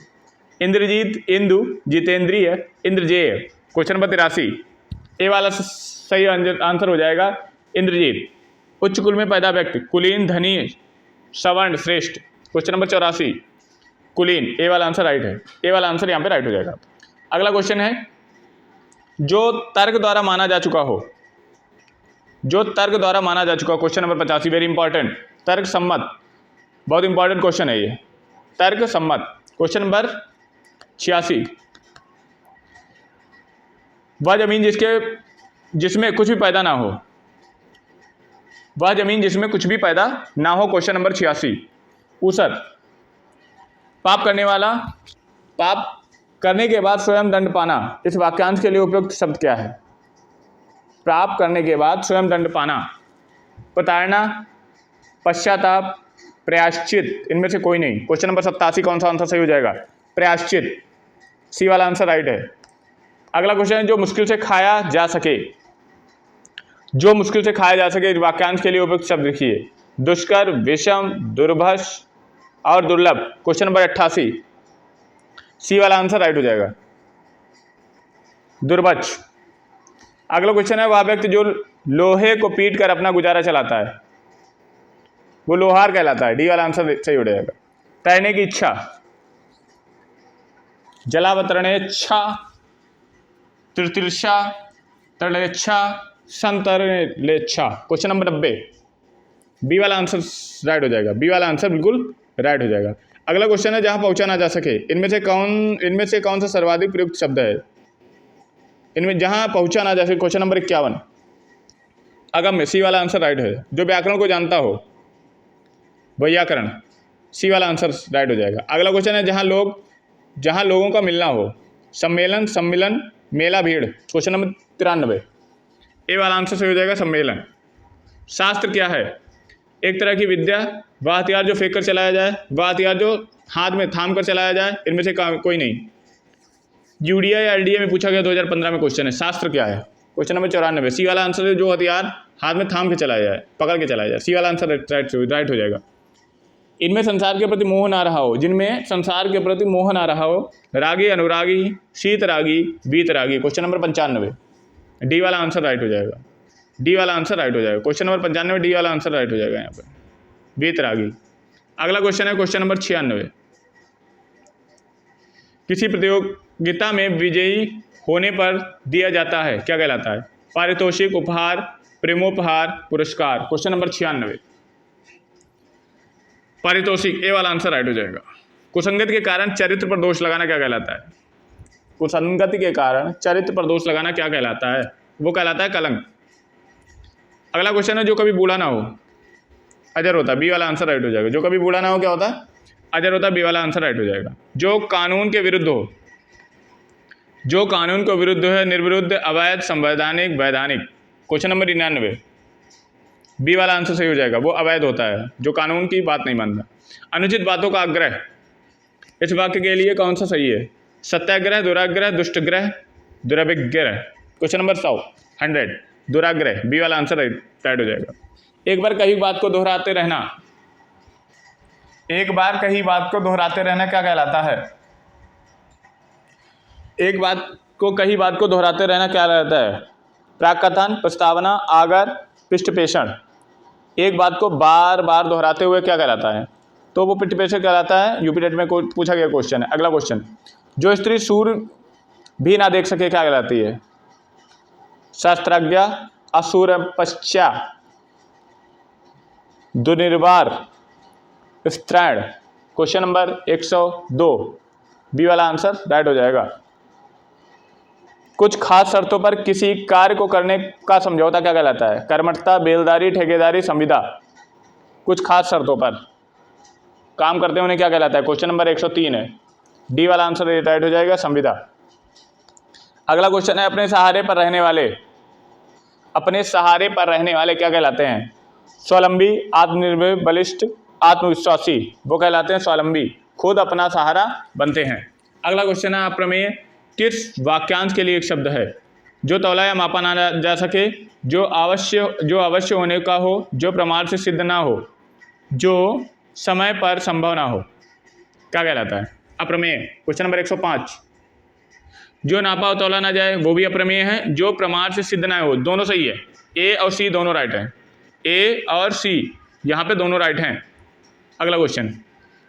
इंद्रजीत, इंदु, जितेंद्रिय, इंद्रजेय। क्वेश्चन नंबर 83, ए वाला सही आंसर हो जाएगा, इंद्रजीत। उच्च कुल में पैदा व्यक्ति, कुलीन, धनी, सवर्ण, श्रेष्ठ। क्वेश्चन नंबर 84, कुलीन, ए वाला आंसर राइट है, ए वाला आंसर यहाँ पे राइट हो जाएगा। अगला क्वेश्चन है जो तर्क द्वारा माना जा चुका हो, जो तर्क द्वारा माना जा चुका हो। क्वेश्चन नंबर 85, वेरी इंपॉर्टेंट, तर्क सम्मत, बहुत इंपॉर्टेंट क्वेश्चन है ये, तर्क सम्मत। क्वेश्चन नंबर 86, वह जमीन जिसमें कुछ भी पैदा ना हो, वह जमीन जिसमें कुछ भी पैदा ना हो। क्वेश्चन नंबर 86, ऊसर, पाप करने वाला, पाप करने के बाद स्वयं दंड पाना। इस वाक्यांश के लिए उपयुक्त शब्द क्या है? पाप करने के बाद स्वयं दंड पाना। प्रताड़ना, पश्चाताप, प्रायश्चित। इनमें से कोई नहीं। क्वेश्चन नंबर 87, कौन सा आंसर सही हो जाएगा? प्रायश्चित, सी वाला आंसर राइट है। अगला क्वेश्चन है जो मुश्किल से खाया जा सके, जो मुश्किल से खाया जा सके। इस वाक्यांश के लिए उपयुक्त शब्द लिखिए। दुष्कर, विषम, दुर्भष और दुर्लभ। क्वेश्चन नंबर 88, सी वाला आंसर राइट हो जाएगा, दुर्भक्ष। अगला क्वेश्चन है वह व्यक्ति जो लोहे को पीट कर अपना गुजारा चलाता है, वो लोहार कहलाता है, डी वाला आंसर सही हो जाएगा। तैरने की इच्छा, जलावतरणेच्छा, तृतीर्षा, तरणेच्छा, संतरणेच्छा। क्वेश्चन नंबर 90, बी वाला आंसर राइट हो जाएगा, बी वाला आंसर बिल्कुल राइट हो जाएगा। अगला क्वेश्चन है जहां पहुंचा ना जा सके, इनमें से कौन सा सर्वाधिक प्रयुक्त शब्द है? इनमें जहां पहुंचा ना जा सके। क्वेश्चन नंबर 51, अगम्य, सी वाला आंसर राइट है। जो व्याकरण को जानता हो, व्याकरण, सी वाला आंसर राइट हो जाएगा। अगला क्वेश्चन है जहां लोगों का मिलना हो, सम्मेलन, सम्मिलन, मेला, भीड़। क्वेश्चन नंबर 93, ए वाला आंसर सही हो जाएगा, सम्मेलन। शास्त्र क्या है? एक तरह की विद्या, वह हथियार जो फेंक कर चलाया जाए, वह हथियार जो हाथ में थाम कर चलाया जाए। इनमें से कोई नहीं। यूडीए या एलडीए में पूछा गया 2015 में क्वेश्चन है, शास्त्र क्या है? क्वेश्चन नंबर 94, सी वाला आंसर है जो हथियार हाथ में थाम के चलाया जाए, पकड़ के चलाया जाए, सी वाला आंसर राइट हो जाएगा। इनमें संसार के प्रति मोह ना रहा हो, जिनमें संसार के प्रति मोह ना रहा हो। रागी, अनुरागी, शीतरागी, वीतरागी। क्वेश्चन नंबर 95, डी वाला आंसर राइट हो जाएगा, डी वाला आंसर राइट हो जाएगा। क्वेश्चन नंबर 95, डी वाला आंसर राइट हो जाएगा यहाँ पर, वीतरागी। अगला क्वेश्चन है क्वेश्चन नंबर 96, किसी प्रतियोगिता में विजयी होने पर दिया जाता है, क्या कहलाता है? पारितोषिक, उपहार, प्रेमोपहार, पुरस्कार। क्वेश्चन नंबर 96, पारितोषिक, ए वाला आंसर राइट हो जाएगा। कुसंगति के कारण चरित्र पर दोष लगाना क्या कहलाता है? कुसंगति के कारण चरित्र पर दोष लगाना क्या कहलाता है? वो कहलाता है कलंक। अगला क्वेश्चन है जो कभी बूढ़ा ना हो, अजर होता है, बी वाला आंसर राइट हो जाएगा। जो कभी बूढ़ा ना हो क्या होता है? अजर होता है, बी वाला आंसर राइट हो जाएगा। जो कानून के विरुद्ध हो, जो कानून के विरुद्ध है, निर्विरुद्ध, अवैध, संवैधानिक, वैधानिक। क्वेश्चन नंबर 99, बी वाला आंसर सही हो जाएगा। वो अवैध होता है, जो कानून की बात नहीं मानता। अनुचित बातों का आग्रह, इस वाक्य के लिए कौन सा सही है? सत्याग्रह, दुराग्रह, दुष्टग्रह, दुराभिग्रह। क्वेश्चन नंबर 100, दुराग्रह, बी वाला आंसर राइट हो जाएगा। एक बार कही बात को दोहराते रहना, एक बार कही बात को दोहराते रहना क्या कहलाता है? एक बात को कही बात को दोहराते रहना क्या कहलाता है? प्राकथन, प्रस्तावना, आगर, पृष्ठपेषण। एक बात को बार बार दोहराते हुए क्या कहलाता है? तो वो पृष्ठपेषण कहलाता है। यूपी टेट में पूछा गया क्वेश्चन है। अगला क्वेश्चन, जो स्त्री सूर्य भी ना देख सके क्या कहलाती है? शस्त्रज्ञा, असूरपश्चा, दुर्निवार, स्त्रैण। क्वेश्चन नंबर 102, बी वाला आंसर राइट हो जाएगा। कुछ खास शर्तों पर किसी कार्य को करने का समझौता क्या कहलाता है? कर्मठता, बेलदारी, ठेकेदारी, संविदा। कुछ खास शर्तों पर काम करते होने क्या कहलाता है? क्वेश्चन नंबर 103 है, डी वाला आंसर राइट हो जाएगा, संविदा। अगला क्वेश्चन है, अपने सहारे पर रहने वाले, अपने सहारे पर रहने वाले क्या कहलाते हैं? स्वावलंबी, आत्मनिर्भर, बलिष्ठ, आत्मविश्वासी। वो कहलाते हैं स्वावलंबी, खुद अपना सहारा बनते हैं। अगला क्वेश्चन है, अप्रमेय किस वाक्यांश के लिए एक शब्द है? जो तौला या मापा ना जा सके, जो अवश्य होने का हो, जो प्रमाण से सिद्ध ना हो, जो समय पर संभव ना हो, क्या कहलाता है? अप्रमेय। क्वेश्चन नंबर 105, जो नापा और तौला ना जाए वो भी अप्रमेय है, जो प्रमाण से सिद्ध ना हो, दोनों सही है। ए और सी दोनों राइट हैं, ए और सी यहाँ पे दोनों राइट हैं। अगला क्वेश्चन,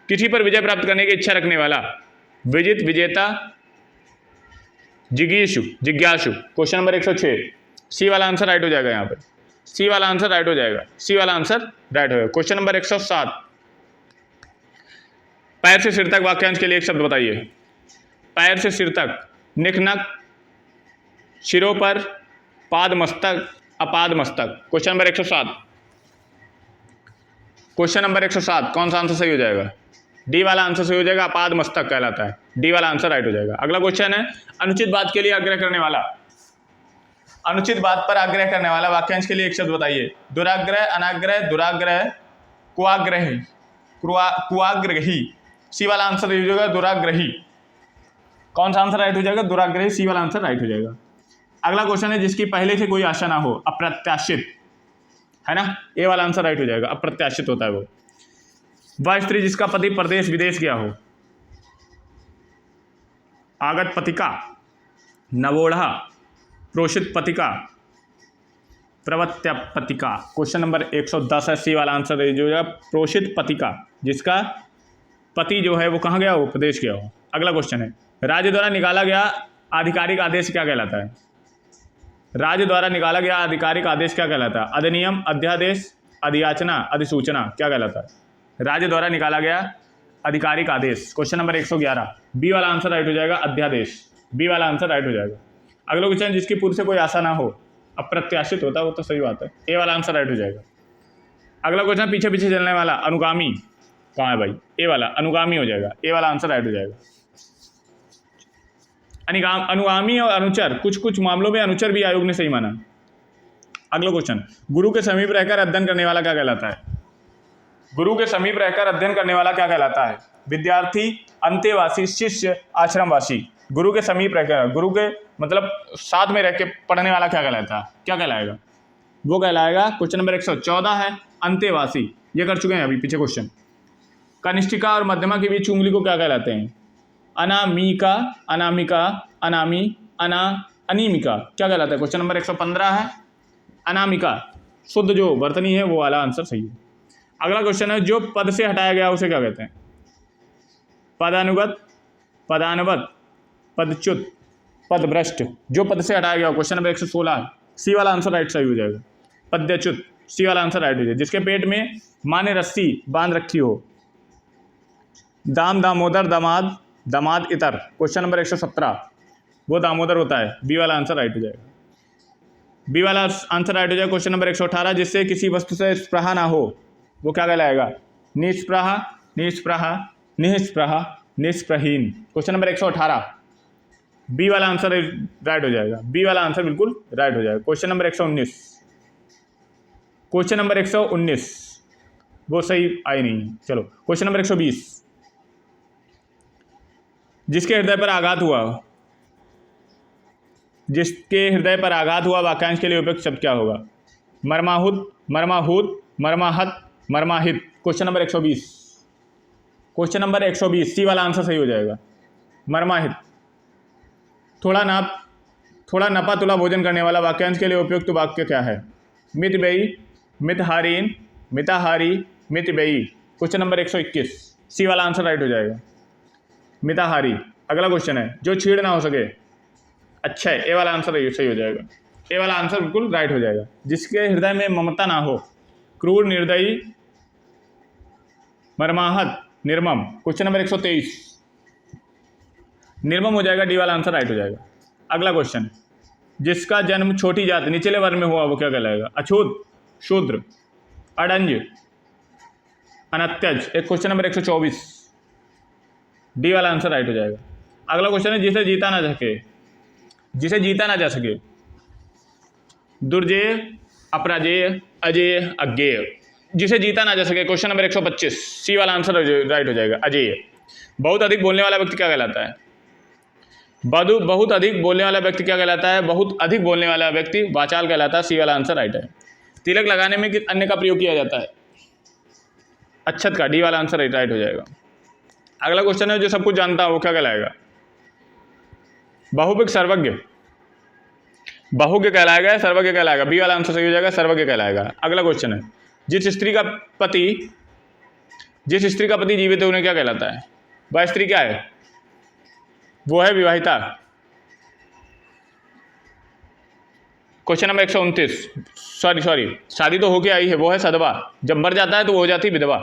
किसी पर विजय प्राप्त करने की इच्छा रखने वाला, विजित, विजेता, जिज्ञासु। क्वेश्चन नंबर 106, सी वाला आंसर राइट हो जाएगा। यहाँ पर सी वाला आंसर राइट हो जाएगा, सी वाला आंसर राइट हो जाएगा। क्वेश्चन नंबर 107, पैर से सिर तक वाक्यांश के लिए एक शब्द बताइए। पैर से सिर तक, निखनक, शिरों पर, पाद मस्तक, अपाद मस्तक। क्वेश्चन नंबर 107, क्वेश्चन नंबर 107 कौन सा आंसर सही हो जाएगा? डी वाला आंसर सही हो जाएगा, अपाद मस्तक कहलाता है, डी वाला आंसर राइट हो जाएगा। अगला क्वेश्चन है, अनुचित बात के लिए आग्रह करने वाला, अनुचित बात पर आग्रह करने वाला वाक्यांश के लिए एक शब्द बताइए। दुराग्रह, अनाग्रह, दुराग्रह, कुआग्रही, कुआग्रही। सी वाला आंसर राइट हो जाएगा, दुराग्रही। कौन सा आंसर राइट हो जाएगा? दुराग्रही, सी वाला आंसर राइट हो जाएगा। अगला क्वेश्चन है, जिसकी पहले से कोई आशा ना हो, अप्रत्याशित, है ना, ए वाला आंसर राइट हो जाएगा, अप्रत्याशित होता है वो। वह स्त्री जिसका पति प्रदेश विदेश गया हो, आगत पतिका, नवोढ़ा, प्रोषित पतिका, प्रवत्या पतिका। क्वेश्चन नंबर 110 है, सी वाला आंसर राइट हो जाएगा, प्रोषित पतिका, जिसका पति जो है वो कहाँ गया हो? प्रदेश गया हो। अगला क्वेश्चन है, राज्य द्वारा निकाला गया आधिकारिक आदेश क्या कहलाता है? राज्य द्वारा निकाला गया आधिकारिक आदेश क्या कहलाता है? अधिनियम, अध्यादेश, अधियाचना, अधिसूचना, क्या कहलाता है? राज्य द्वारा निकाला गया आधिकारिक आदेश। क्वेश्चन नंबर 111, बी वाला आंसर राइट हो जाएगा, अध्यादेश, बी वाला आंसर राइट हो जाएगा। अगला क्वेश्चन, जिसकी पूर्व से कोई आशा ना हो, अप्रत्याशित होता है, वो तो सही बात है, ए वाला आंसर राइट हो जाएगा। अगला क्वेश्चन, पीछे पीछे चलने वाला, अनुगामी, कहाँ है भाई? ए वाला, अनुगामी हो जाएगा, ए वाला आंसर राइट हो जाएगा। अनुगामी और अनुचर, कुछ कुछ मामलों में अनुचर भी आयोग ने सही माना। अगला क्वेश्चन, गुरु के समीप रहकर अध्ययन करने वाला क्या कहलाता है? गुरु के समीप रहकर अध्ययन करने वाला क्या कहलाता है? विद्यार्थी, अंतेवासी, शिष्य, आश्रमवासी। गुरु के समीप रहकर, गुरु के मतलब साथ में रह के पढ़ने वाला क्या कहलाता है? क्या कहलाएगा? वो कहलाएगा, क्वेश्चन नंबर 114 है, अंतेवासी। ये कर चुके हैं अभी पीछे क्वेश्चन। कनिष्ठिका और मध्यमा के बीच उंगली को क्या कहलाते हैं? अनामिका, अनामिका, अनामी, अनीमिका, क्या कहलाता है? क्वेश्चन नंबर 115 है, अनामिका, शुद्ध जो वर्तनी है वो वाला आंसर सही है। अगला क्वेश्चन है, जो पद से हटाया गया उसे क्या कहते हैं? पदानुगत, पदानवत, पदच्युत, पदभ्रष्ट। जो पद से हटाया गया, क्वेश्चन नंबर 116 है, सी वाला आंसर राइट सही हो जाएगा, पद्यच्युत, सी वाला आंसर राइट हो जाएगा। जिसके पेट में माँ ने रस्सी बांध रखी हो, दाम, दामोदर, दामाद, दामाद इतर। क्वेश्चन नंबर 117, वो दामोदर होता है, बी वाला आंसर राइट हो जाएगा। बी वाला आंसर राइट हो जाएगा। क्वेश्चन नंबर 118, जिससे किसी वस्तु से स्पृहा ना हो वो क्या कहलाएगा? निस्पृहा, निस्पृहा, निस्पृहा, निस्पृहीन। क्वेश्चन नंबर 118 बी वाला आंसर राइट हो जाएगा। बी वाला आंसर बिल्कुल राइट हो जाएगा। क्वेश्चन नंबर 119, क्वेश्चन नंबर 119 वो सही आई नहीं। चलो क्वेश्चन नंबर 120, जिसके हृदय पर आघात हुआ, जिसके हृदय पर आघात हुआ वाक्यांश के लिए उपयुक्त शब्द क्या होगा? मर्माहुत, मर्माहूत, मर्माहत, मर्माहित। क्वेश्चन नंबर 120, क्वेश्चन नंबर 120 सी वाला आंसर सही हो जाएगा। मर्माहित। थोड़ा नपा तुला भोजन करने वाला वाक्यांश के लिए उपयुक्त वाक्य क्या है? मितव्ययी, मितहारीन, मिताहारी, मितव्ययी। क्वेश्चन नंबर 121 सी वाला आंसर राइट हो जाएगा। मिताहारी। अगला क्वेश्चन है, जो छीड़ ना हो सके। अच्छा है, ए वाला आंसर सही हो जाएगा। ए वाला आंसर बिल्कुल राइट हो जाएगा। जिसके हृदय में ममता ना हो। क्रूर, निर्दयी, मर्माहत, निर्मम। क्वेश्चन नंबर 123 निर्मम हो जाएगा। डी वाला आंसर राइट हो जाएगा। अगला क्वेश्चन, जिसका जन्म छोटी जाति निचले वर्ग में हुआ वो क्या कहलाएगा? अछूत, शूद्र, अडंज, अनत्यज। एक क्वेश्चन नंबर 124 डी वाला आंसर राइट हो जाएगा। अगला क्वेश्चन है, जिसे जीता ना सके, जिसे जीता ना जा सके। दुर्जेय, अपराजेय, अजेय, अज्ञेय। जिसे जीता ना जा सके। क्वेश्चन नंबर 125 सी वाला आंसर राइट हो जाएगा। अजेय। बहुत अधिक बोलने वाला व्यक्ति क्या कहलाता है? बहुत अधिक बोलने वाला व्यक्ति क्या कहलाता है? बहुत अधिक बोलने वाला व्यक्ति वाचाल कहलाता है। सी वाला आंसर राइट है। तिलक लगाने में किस अन्य का प्रयोग किया जाता है? अच्छत का। डी वाला आंसर राइट हो जाएगा। अगला क्वेश्चन है, जो सब कुछ जानता है वो क्या कहलाएगा? बहुविक, सर्वज्ञ। बहुज्ञ कहलाएगा, सर्वज्ञ कहलाएगा। बी वाला आंसर सही हो जाएगा, सर्वज्ञ कहलाएगा। अगला क्वेश्चन है, जिस स्त्री का पति जीवित है उन्हें क्या कहलाता है? वह स्त्री क्या है? वो है विवाहिता। क्वेश्चन नंबर 129 सॉरी शादी तो होके आई है, वो है सदवा। जब मर जाता है तो वो हो जाती विधवा।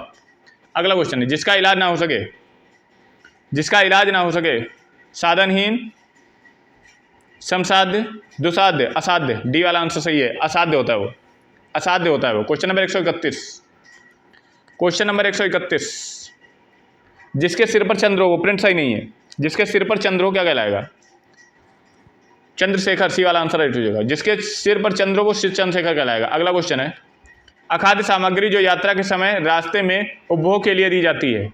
अगला क्वेश्चन है, जिसका इलाज ना हो सके, जिसका इलाज ना हो सके। साधनहीन, समसाध्य, दुसाध्य, असाध्य। डी वाला आंसर सही है, असाध्य होता है वो, असाध्य होता है वो। क्वेश्चन नंबर 131, क्वेश्चन नंबर 131, जिसके सिर पर चंद्र हो, वो प्रिंट सही नहीं है। जिसके सिर पर चंद्र हो क्या कहलाएगा? चंद्रशेखर। सी वाला आंसर राइट हो जाएगा। जिसके सिर पर चंद्र हो वो चंद्रशेखर कहलाएगा। अगला क्वेश्चन है, अखाद्य सामग्री जो यात्रा के समय रास्ते में उपभोग के लिए दी जाती है।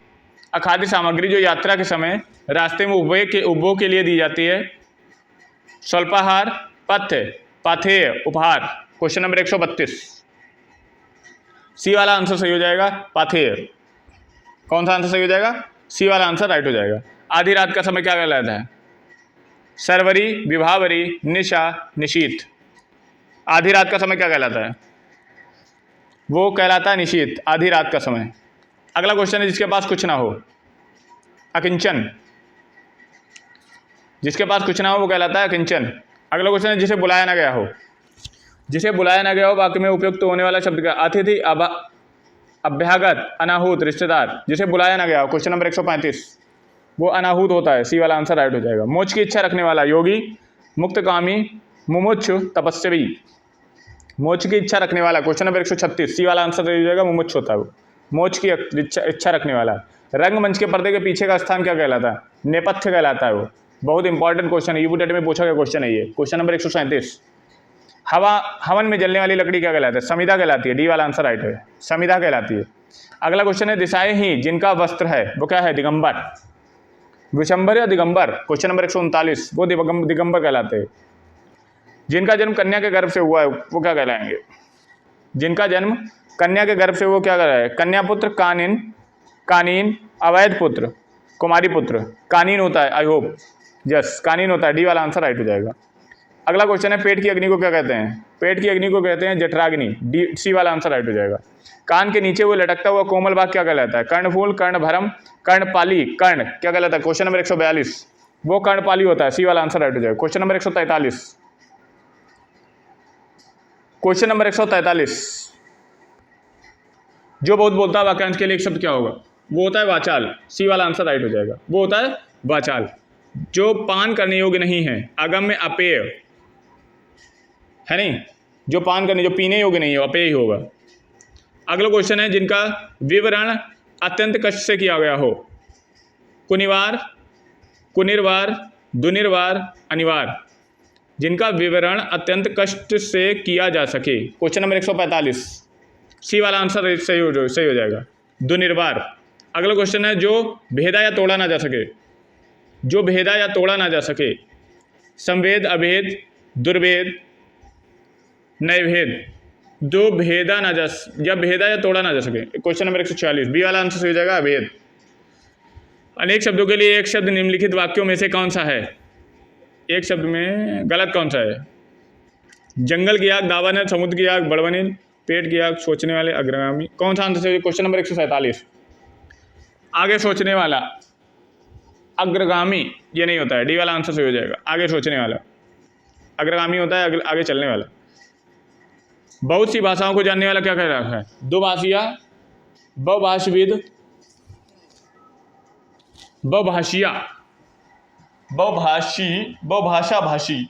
अखाद्य सामग्री जो यात्रा के समय रास्ते में उपभोग के लिए दी जाती है। स्वल्पाहार, पथ्य, पाथेय, उपहार। क्वेश्चन नंबर 132 सी वाला आंसर सही हो जाएगा, पाथेय। कौन सा आंसर सही हो जाएगा? सी वाला आंसर राइट हो जाएगा। आधी रात का समय क्या कहलाता है? सरवरी, विभावरी, निशा, निशीथ। आधी रात का समय क्या कहलाता है? वो कहलाता है निशीथ, आधी रात का समय। अगला क्वेश्चन है, जिसके पास कुछ ना हो। अकिंचन। जिसके पास कुछ ना हो वो कहलाता है अकिंचन। अगला क्वेश्चन है, जिसे बुलाया ना गया हो। जिसे बुलाया ना गया हो वाक्य में उपयुक्त होने वाला शब्द क्या? अतिथि, अभ्यागत, अनाहूत, रिश्तेदार। जिसे बुलाया ना गया हो। क्वेश्चन नंबर 135 वो अनाहूत होता है। सी वाला आंसर राइट हो जाएगा। मोक्ष की इच्छा रखने वाला। योगी, मुक्तकामी, मुमुक्षु, तपस्वी। मोक्ष की इच्छा रखने वाला। क्वेश्चन नंबर 136 सी वाला आंसर सही हो जाएगा, मुमुक्ष होता है वो, मोक्ष की इच्छा रखने वाला। रंगमंच के पर्दे के पीछे का स्थान क्या कहलाता है? नेपथ्य कहलाता है वो। बहुत इंपॉर्टेंट क्वेश्चन है, यूपीटेट में पूछा गया क्वेश्चन है ये। क्वेश्चन नंबर 137 हवन में जलने वाली लकड़ी क्या कहलाती है? समिधा कहलाती है। डी वाला आंसर राइट है, समिधा कहलाती है। अगला क्वेश्चन है, दिशाएं ही जिनका वस्त्र है वो क्या है? दिगंबर, विशंबर या दिगंबर। क्वेश्चन नंबर 139 वो दिगंबर कहलाते हैं। जिनका जन्म कन्या के गर्भ से हुआ है वो क्या कहलाएंगे? जिनका जन्म कन्या के गर्भ से वो क्या कहलाए? कन्या पुत्र, कानीन, कानीन, अवैध पुत्र, कुमारी पुत्र। कानीन होता है, आई होप यस कानीन होता है। डी वाला आंसर राइट हो जाएगा। अगला क्वेश्चन है, पेट की अग्नि को क्या कहते हैं? पेट की अग्नि को कहते हैं जठराग्नि। डी सी वाला आंसर राइट हो जाएगा। कान के नीचे वो लटकता हुआ कोमल भाग क्या कहलाता है? कर्णफूल, कर्णभरम, कर्णपाली। कर्ण क्या कहलाता है? क्वेश्चन नंबर 142 वो कर्णपाली होता है। सी वाला आंसर राइट हो जाएगा। क्वेश्चन नंबर 143, क्वेश्चन नंबर 143 जो बहुत बोलता है वाक्यांश के लिए एक शब्द क्या होगा? वो होता है वाचाल। सी वाला आंसर राइट हो जाएगा। वो होता है वाचाल। जो पान करने योग्य नहीं है, अगम्य, अपेय है नहीं, जो पान करने, जो पीने योग्य नहीं है, अपेय होगा। अगला क्वेश्चन है जिनका विवरण अत्यंत कष्ट से किया गया हो। कुनिवार, कुनिर्वार, दुनिर्वार, अनिवार्य। जिनका विवरण अत्यंत कष्ट से किया जा सके। क्वेश्चन नंबर 145, सी वाला आंसर सही हो जाएगा, दुनिर्वार। अगला क्वेश्चन है जो भेदा या तोड़ा ना जा सके। जो भेदा या तोड़ा ना जा सके। संवेद, अभेद, दुर्भेद, नैवेद। जो भेदा ना जा या भेदा या तोड़ा ना जा सके। क्वेश्चन नंबर 146, बी वाला आंसर सही हो जाएगा, अभेद। अनेक शब्दों के लिए एक शब्द निम्नलिखित वाक्यों में से कौन सा है। एक शब्द में गलत कौन सा है। जंगल की आग दावन है, समुद्र की आग बड़बनिल, पेट की आग सोचने वाले अग्रगामी। कौन सा आंसर है। क्वेश्चन नंबर 147, आगे सोचने वाला, अग्रगामी ये नहीं होता है, डी वाला आंसर सही हो जाएगा, आगे सोचने वाला। अग्रगामी होता है आगे चलने वाला। बहुत सी भाषाओं को जानने वाला क्या कह रहा है। दुभाषिया, बहुभाषविद, बहुभाषिया, बहुभाषी, बहुभाषा भाषी।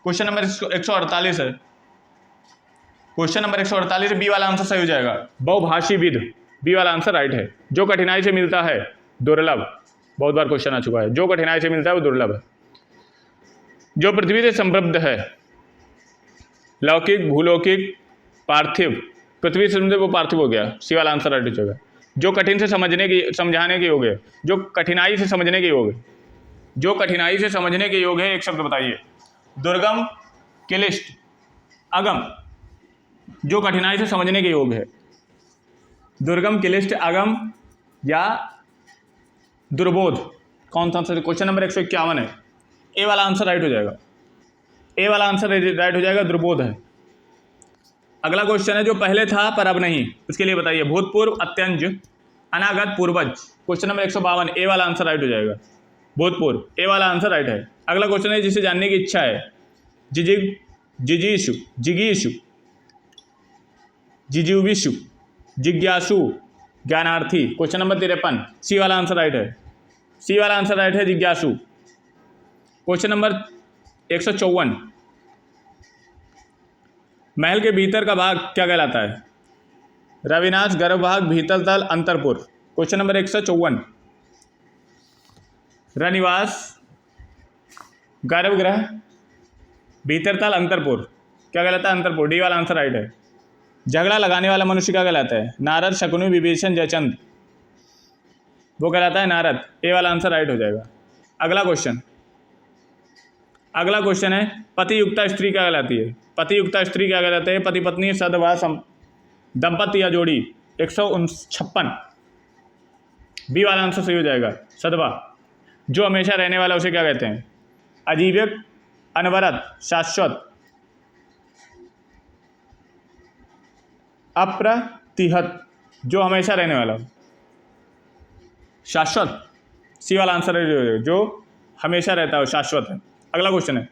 क्वेश्चन नंबर 148 है। क्वेश्चन नंबर 148 बी वाला आंसर सही हो जाएगा, बहुभाषीविद। बी वाला आंसर राइट है। जो कठिनाई से मिलता है, दुर्लभ। बहुत बार क्वेश्चन आ चुका है। जो कठिनाई से मिलता है वो दुर्लभ है। जो पृथ्वी से संबद्ध है, लौकिक, भूलौकिक, पार्थिव। पृथ्वी से वो पार्थिव हो गया, सी वाला आंसर राइट हो जाएगा। जो कठिन से समझाने के योग्य है। जो कठिनाई से समझने के योग्य, जो कठिनाई से समझने के योग्य है, एक शब्द बताइए। दुर्गम, क्लिष्ट, अगम। जो कठिनाई से समझने के योग्य है, दुर्गम, क्लिष्ट, अगम या दुर्बोध। कौन सा आंसर। क्वेश्चन नंबर 151 है, ए वाला आंसर राइट हो जाएगा। ए वाला आंसर राइट हो जाएगा, दुर्बोध है। अगला क्वेश्चन है जो पहले था पर अब नहीं, उसके लिए बताइए। भूतपूर्व, अत्यंज, अनागत, पूर्वज। क्वेश्चन नंबर 152, ए वाला आंसर राइट हो जाएगा, भूतपूर्व। ए वाला आंसर राइट है। अगला क्वेश्चन है जिसे जानने की इच्छा है। जिजिग, जिजीशु, जिगीशु, जिजुविशु, जिज्ञासु, ज्ञानार्थी। क्वेश्चन नंबर 53, सी वाला आंसर राइट है। सी वाला आंसर राइट है, जिज्ञासु। क्वेश्चन नंबर 154, महल के भीतर का भाग क्या कहलाता है। रविनाश, गर्भभाग, भीतर तल, अंतरपुर। क्वेश्चन नंबर 154, रनिवास, गर्भगृह, भीतर तल, अंतरपुर। क्या कहलाता है, अंतरपुर। डी वाला आंसर राइट है। झगड़ा लगाने वाला मनुष्य क्या कहलाता है। नारद, शकुनी, विभीषण, जयचंद। वो कहलाता है नारद। ए वाला आंसर राइट हो जाएगा। अगला क्वेश्चन है पतियुक्ता स्त्री क्या कहलाती है। पतियुक्ता स्त्री क्या कहलाते हैं। पति पत्नी, सद्भाव, दंपति या जोड़ी। 156, बी वाला आंसर सही हो जाएगा, सद्भाव। जो हमेशा रहने वाला उसे क्या कहते हैं। अजीवक, अनवरत, शाश्वत, अप्रतिहत। जो हमेशा रहने वाला, शाश्वत। सी वाला आंसर है, जो हमेशा रहता है शाश्वत है। अगला क्वेश्चन है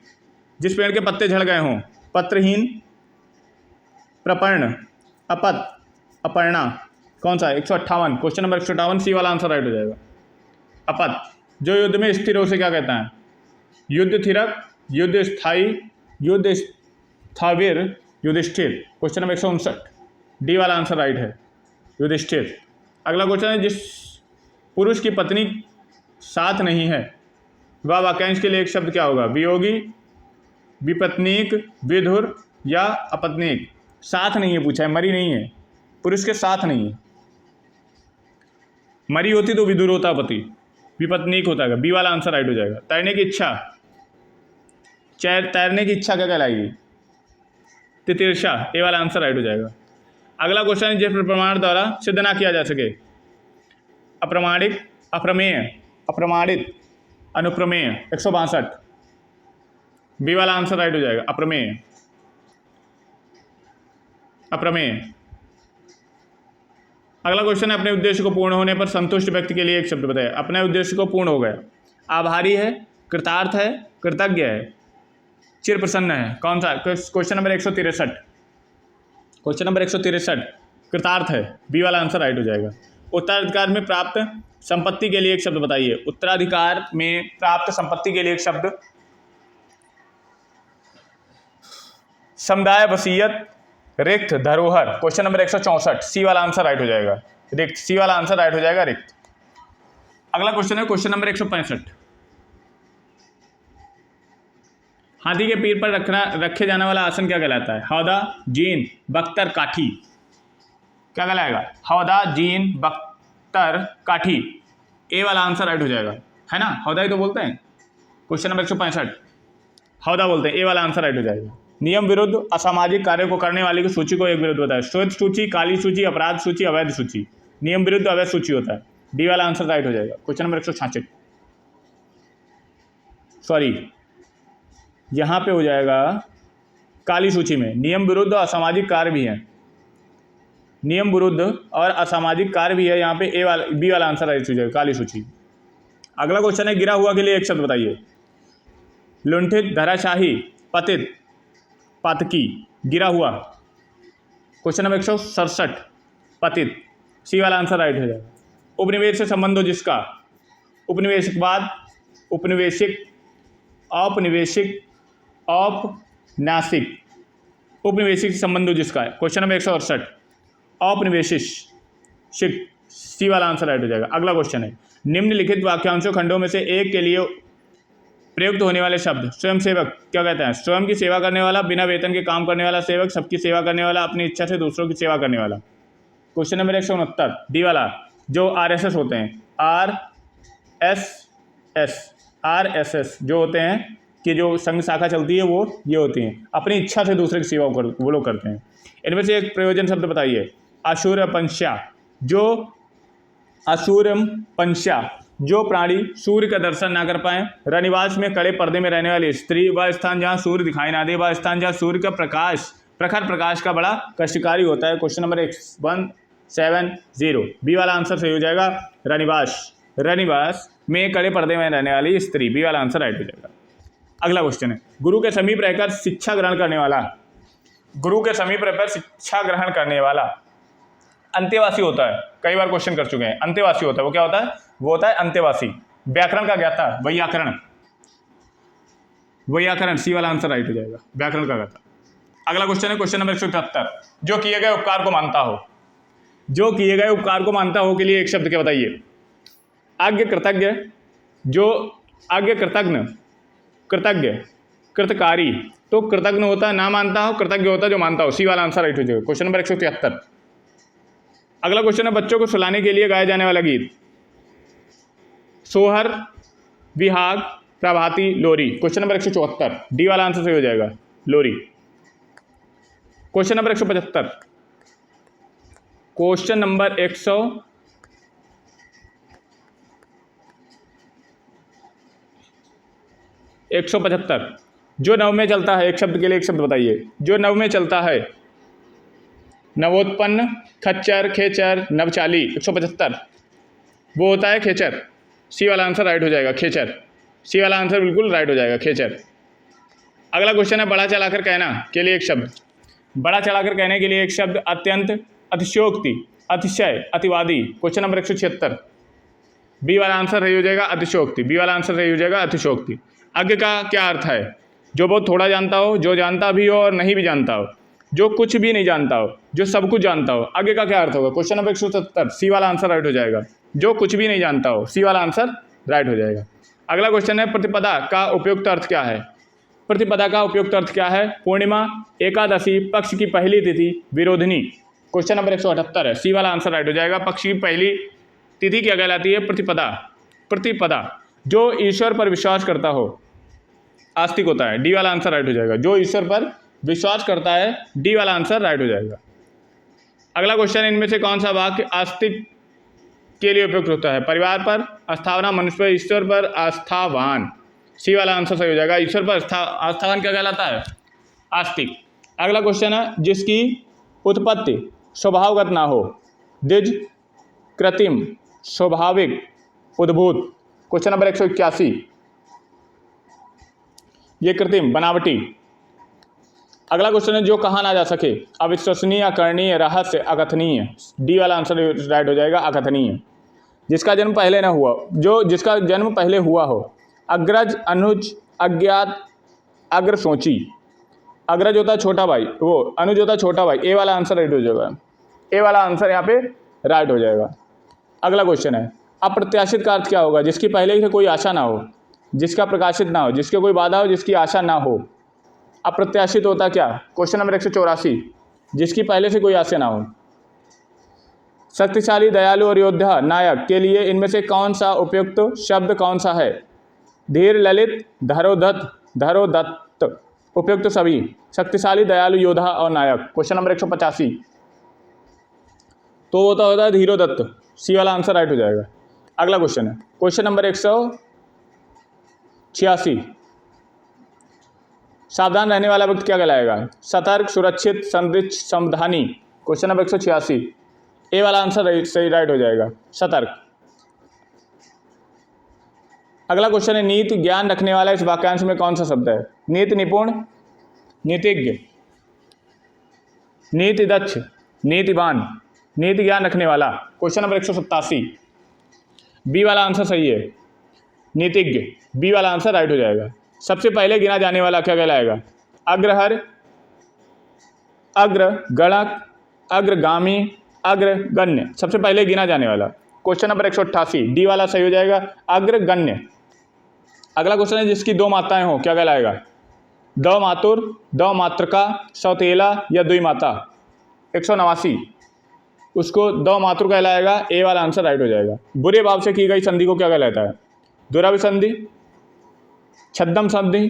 जिस पेड़ के पत्ते झड़ गए हों। पत्रहीन, प्रपर्ण, अपत, अपर्णा। कौन सा है। 158, क्वेश्चन नंबर 158, सी वाला आंसर राइट हो जाएगा, अपत। जो युद्ध में स्थिर हो से क्या कहता है। युद्ध थिरक, युद्ध स्थायी, युद्ध स्थाविर, युधिष्ठिर। क्वेश्चन नंबर 159, डी वाला आंसर राइट है, युधिष्ठिर। अगला क्वेश्चन है जिस पुरुष की पत्नी साथ नहीं है वह वाक्यांश के लिए एक शब्द क्या होगा। वियोगी, विपत्नीक, विधुर या अपत्नीक। साथ नहीं है पूछा है, मरी नहीं है, पुरुष के साथ नहीं है। मरी होती तो विधुर होता पति, विपत्नीक होता है। बी वाला आंसर राइट हो जाएगा। तैरने की इच्छा, तैरने की इच्छा क्या कहलाएगी। तितिर्षा। ए वाला आंसर राइट हो जाएगा। अगला क्वेश्चन है जिस प्रमाण द्वारा सिद्ध ना किया जा सके। अप्रमाणिक, अप्रमेय, अप्रमाणित, अनुप्रमेय। 162, बी वाला आंसर राइट हो जाएगा, अप्रमेय, अप्रमेय। अगला क्वेश्चन है अपने उद्देश्य को पूर्ण होने पर संतुष्ट व्यक्ति के लिए एक शब्द बताएं। अपने उद्देश्य को पूर्ण हो गया। आभारी है, कृतार्थ है, कृतज्ञ है, चिर प्रसन्न है। कौन सा। क्वेश्चन नंबर 163, क्वेश्चन नंबर 163 कृतार्थ है। बी वाला आंसर राइट हो जाएगा। उत्तराधिकार में प्राप्त संपत्ति के लिए एक शब्द बताइए। उत्तराधिकार में प्राप्त संपत्ति के लिए एक शब्द। समुदाय, वसीयत, रिक्त, धरोहर। क्वेश्चन नंबर 164, सी वाला आंसर राइट हो जाएगा, रिक्त। सी वाला आंसर राइट हो जाएगा, रिक्त। अगला क्वेश्चन है क्वेश्चन नंबर 165, हाथी के पीठ पर रखे जाने वाला आसन क्या कहलाता है? हौदा, जीन, बख्तर, काठी। क्या कहलाएगा? हौदा, जीन, बख्तर, काठी। ए वाला आंसर राइट हो जाएगा, है ना? हौदा ही तो बोलते हैं। क्वेश्चन नंबर 165 हौदा बोलते हैं, ए वाला आंसर राइट हो जाएगा। नियम विरुद्ध असामाजिक कार्य को करने वाले की सूची को एक विरुद्ध होता है। श्वेत सूची, काली सूची, अपराध सूची, अवैध सूची। नियम विरुद्ध अवैध सूची होता है, डी वाला आंसर राइट हो जाएगा। क्वेश्चन नंबर 166 सॉरी यहाँ पे हो जाएगा काली सूची में नियम विरुद्ध और असामाजिक कार्य भी है, नियम विरुद्ध और असामाजिक कार्य भी है यहाँ पे। ए वाला, बी वाला आंसर राइट हो जाएगा, काली सूची। अगला क्वेश्चन है गिरा हुआ के लिए एक शब्द बताइए। लुंठित, धराशाही, पतित, पातकी। गिरा हुआ, क्वेश्चन नंबर 167 पतित। सी वाला आंसर राइट हो जाएगा। उपनिवेश से संबंध हो जिसका, उपनिवेशवाद, उपनिवेशिक, औपनिवेशिक, औपन्यासिक। उपनिवेशिक से संबंध हो जिसका है। क्वेश्चन नंबर 168 औपनिवेशिक। सी वाला आंसर राइट हो जाएगा। अगला क्वेश्चन है निम्नलिखित वाक्यांशों खंडों में से एक के लिए प्रयुक्त होने वाले शब्द। स्वयं सेवक क्या कहते हैं? स्वयं की सेवा करने वाला, बिना वेतन के काम करने वाला सेवक, सबकी सेवा करने वाला, अपनी इच्छा से दूसरों की सेवा करने वाला। क्वेश्चन नंबर 169 डी वाला, जो RSS होते हैं, RSS जो होते हैं कि जो संघ शाखा चलती है वो ये होती हैं, अपनी इच्छा से दूसरे की सेवा वो लोग करते हैं। इनमें से एक प्रयोजन शब्द बताइए। अशूरपंश्या, जो अशूरपंश्या जो प्राणी सूर्य का दर्शन ना कर पाए। रनिवास में कड़े पर्दे में रहने वाली स्त्री, वह स्थान जहाँ सूर्य दिखाई ना दे, वह स्थान जहाँ सूर्य का प्रकाश, प्रखर प्रकाश का बड़ा कष्टकारी होता है। क्वेश्चन नंबर 170 बी वाला आंसर सही हो जाएगा, रनिवास। रनिवास में कड़े पर्दे में रहने वाली स्त्री, बी वाला आंसर राइट हो जाएगा। अगला क्वेश्चन है गुरु के समीप रहकर शिक्षा ग्रहण करने वाला। गुरु के समीप रहकर शिक्षा ग्रहण करने वाला अंत्यवासी होता है। कई बार क्वेश्चन कर चुके हैं। अंत्यवासी होता है, वो क्या होता है? वो होता है अंत्यवासी। व्याकरण का ज्ञाता, वैयाकरण। वैयाकरण, सी वाला आंसर राइट हो जाएगा, व्याकरण का ज्ञाता। अगला क्वेश्चन है क्वेश्चन नंबर 173 जो किए गए उपकार को मानता हो। जो किए गए उपकार को मानता हो के लिए एक शब्द क्या बताइए? आज्ञ, कृतज्ञ। जो आज्ञ, कृतज्ञ, कृतज्ञ, कृतकारी। तो कृतज्ञ होता है ना मानता हो, कृतज्ञ होता है जो मानता हो। सी वाला आंसर राइट हो जाएगा। Question number 173। अगला क्वेश्चन है बच्चों को सुलाने के लिए गाया जाने वाला गीत। सोहर, विहाग, प्रभाती, लोरी। क्वेश्चन नंबर 174 डी वाला आंसर सही हो जाएगा, लोरी। क्वेश्चन नंबर 175 क्वेश्चन नंबर 175 जो नव में चलता है, एक शब्द के लिए एक शब्द बताइए। जो नव में चलता है, नवोत्पन्न, खच्चर, खेचर, नवचाली। 175 वो होता है खेचर। सी वाला आंसर राइट हो जाएगा, खेचर। सी वाला आंसर बिल्कुल राइट हो जाएगा, खेचर। अगला क्वेश्चन है बड़ा चलाकर कहना के लिए एक शब्द। बड़ा चलाकर कहने के लिए एक शब्द। अत्यंत, अतिशयोक्ति, अतिशय, अतिवादी। क्वेश्चन नंबर 176 बी वाला आंसर सही हो जाएगा, अतिशयोक्ति। बी वाला आंसर सही हो जाएगा, अतिशयोक्ति। अज्ञ का क्या अर्थ है? जो बहुत थोड़ा जानता हो, जो जानता भी हो और नहीं भी जानता हो, जो कुछ भी नहीं जानता हो, जो सब कुछ जानता हो। आगे का क्या अर्थ होगा? क्वेश्चन नंबर 170 सी वाला आंसर राइट हो जाएगा, जो कुछ भी नहीं जानता हो। सी वाला आंसर राइट हो जाएगा। अगला क्वेश्चन है प्रतिपदा का उपयुक्त अर्थ क्या है? प्रतिपदा का उपयुक्त अर्थ क्या है? पूर्णिमा, एकादशी, पक्ष की पहली तिथि, विरोधिनी। क्वेश्चन नंबर 178 है, सी वाला आंसर राइट हो जाएगा। पक्ष की पहली तिथि क्या कहलाती है? प्रतिपदा। प्रतिपदा जो ईश्वर पर विश्वास करता हो, आस्तिक होता है। डी वाला आंसर राइट हो जाएगा। जो ईश्वर पर विश्वास करता है, डी वाला आंसर राइट हो जाएगा। अगला क्वेश्चन, इनमें से कौन सा वाक्य आस्तिक के लिए उपयुक्त होता है? परिवार पर आस्थावान, मनुष्य पर, ईश्वर पर आस्थावान। सी वाला आंसर सही हो जाएगा। ईश्वर पर आस्थावान क्या कहलाता है? आस्तिक। अगला क्वेश्चन है जिसकी उत्पत्ति स्वभावगत ना हो। द्विज, कृत्रिम, स्वाभाविक, उद्भूत। क्वेश्चन नंबर 181 ये कृत्रिम, बनावटी। अगला क्वेश्चन है जो कहा ना जा सके। अविश्वसनीय, अकरणीय, रहस्य, अकथनीय। डी वाला आंसर राइट हो जाएगा, अकथनीय। जिसका जन्म पहले ना हुआ, जो जिसका जन्म पहले हुआ हो। अग्रज, अनुज, अज्ञात, अग्रसोची। अग्रज होता छोटा भाई, वो अनुज होता छोटा भाई। ए वाला आंसर राइट हो जाएगा, ए वाला आंसर यहाँ पे राइट हो जाएगा। अगला क्वेश्चन है, अप्रत्याशित का अर्थ क्या होगा? जिसकी पहले से कोई आशा ना हो, जिसका प्रकाशित ना हो, जिसके कोई बाधा हो, जिसकी आशा ना हो। अप्रत्याशित होता क्या? क्वेश्चन नंबर 184, जिसकी पहले से कोई आशा ना हो। शक्तिशाली, दयालु और योद्धा नायक के लिए इनमें से कौन सा उपयुक्त शब्द कौन सा है? धीर, ललित, धरोदत्त, उपयुक्त सभी। शक्तिशाली, दयालु, योद्धा और नायक। क्वेश्चन नंबर 185, तो होता है धीरोदत्त। सी वाला आंसर राइट हो जाएगा। अगला क्वेश्चन है क्वेश्चन नंबर 186, सावधान रहने वाला व्यक्ति क्या कहलाएगा? सतर्क, सुरक्षित, संदिग्ध, सावधानी। क्वेश्चन नंबर 186, ए वाला आंसर सही राइट हो जाएगा, सतर्क। अगला क्वेश्चन है, नीति ज्ञान रखने वाला इस वाक्यांश में कौन सा शब्द है? नीति निपुण, नीतिज्ञ, नीति दक्ष, नीतिवान, नीति ज्ञान रखने वाला। क्वेश्चन नंबर 187, बी वाला आंसर सही है, नीतिज्ञ। बी वाला आंसर राइट हो जाएगा। सबसे पहले गिना जाने वाला क्या कहलाएगा? अग्रहर, अग्रगणक, अग्रगामी, अग्रगण्य। सबसे पहले गिना जाने वाला। क्वेश्चन नंबर 188, डी वाला सही हो जाएगा, अग्रगण्य। अगला क्वेश्चन है, जिसकी दो माताएं हो क्या कहलाएगा? दो मातुर, दो मातृका, सौतेला या दुई माता। 189, उसको दो मातुर कहलाएगा। ए वाला आंसर राइट हो जाएगा। बुरे भाव से की गई संधि को क्या कहलाता है? दुराभिसंधि, छद्म संधि,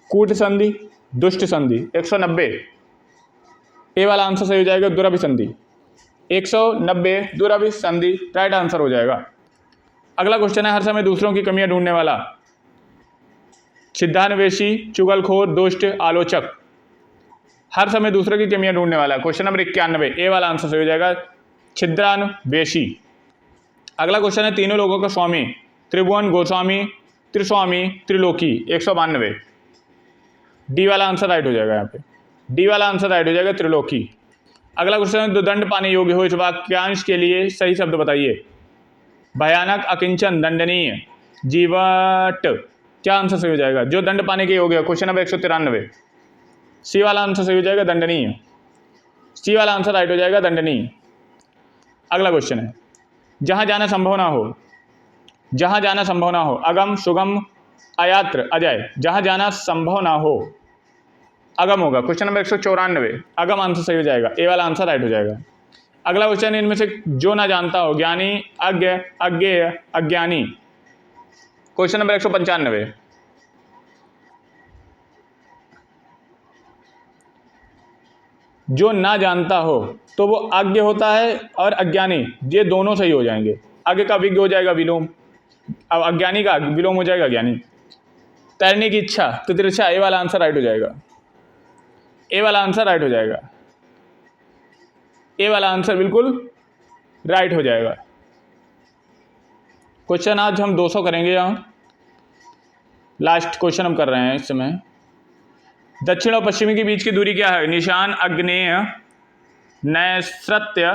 कूट संधि, दुष्ट संधि। 190, ए वाला आंसर सही हो जाएगा, दुराभिसंधि। 190 दुराभिसंधि राइट आंसर हो जाएगा। अगला क्वेश्चन है, हर समय दूसरों की कमियां ढूंढने वाला। छिद्रान्वेषी, चुगलखोर, दुष्ट, आलोचक। हर समय दूसरों की कमियां ढूंढने वाला। क्वेश्चन नंबर 91, ए वाला आंसर सही हो जाएगा, छिद्रान्वेषी। अगला क्वेश्चन है, तीनों लोगों का स्वामी। त्रिभुवन, गोस्वामी, त्रिस्वामी, त्रिलोकी। 192, डी वाला आंसर राइट हो जाएगा यहाँ पे। डी वाला आंसर राइट हो जाएगा, त्रिलोकी। अगला क्वेश्चन है, जो दंड पाने योग्य हो इस वाक्यांश के लिए सही शब्द बताइए। भयानक, अकिंचन, दंडनीय, जीवट। क्या आंसर सही हो जाएगा? जो दंड पाने के योग्य है। क्वेश्चन नंबर 193, सी वाला आंसर सही हो जाएगा, दंडनीय। सी वाला आंसर राइट हो जाएगा, दंडनीय। अगला क्वेश्चन है, जहां जाना संभव ना हो, जहां जाना संभव ना हो। अगम, सुगम, अयात्र, अजय। जहां जाना संभव ना हो, अगम होगा। क्वेश्चन नंबर 194, अगम आंसर सही हो जाएगा। ए वाला आंसर राइट हो जाएगा। अगला क्वेश्चन है, इनमें से जो ना जानता हो। ज्ञानी, अज्ञ, अज्ञेय, अज्ञानी। क्वेश्चन नंबर 195, जो ना जानता हो तो वो अज्ञ होता है और अज्ञानी, ये दोनों सही हो जाएंगे। अज्ञ का विज्ञ हो जाएगा विलोम, अब अज्ञानी का विलोम हो जाएगा ज्ञानी। तैरने की इच्छा, तितिक्षा। ए वाला आंसर राइट हो जाएगा। ए वाला आंसर राइट हो जाएगा। ए वाला आंसर बिल्कुल राइट हो जाएगा। क्वेश्चन आज हम 200 करेंगे। यहाँ लास्ट क्वेश्चन हम कर रहे हैं इस समय। दक्षिण और पश्चिमी के बीच की दूरी क्या है? निशान, अग्नेय, नैऋत्य,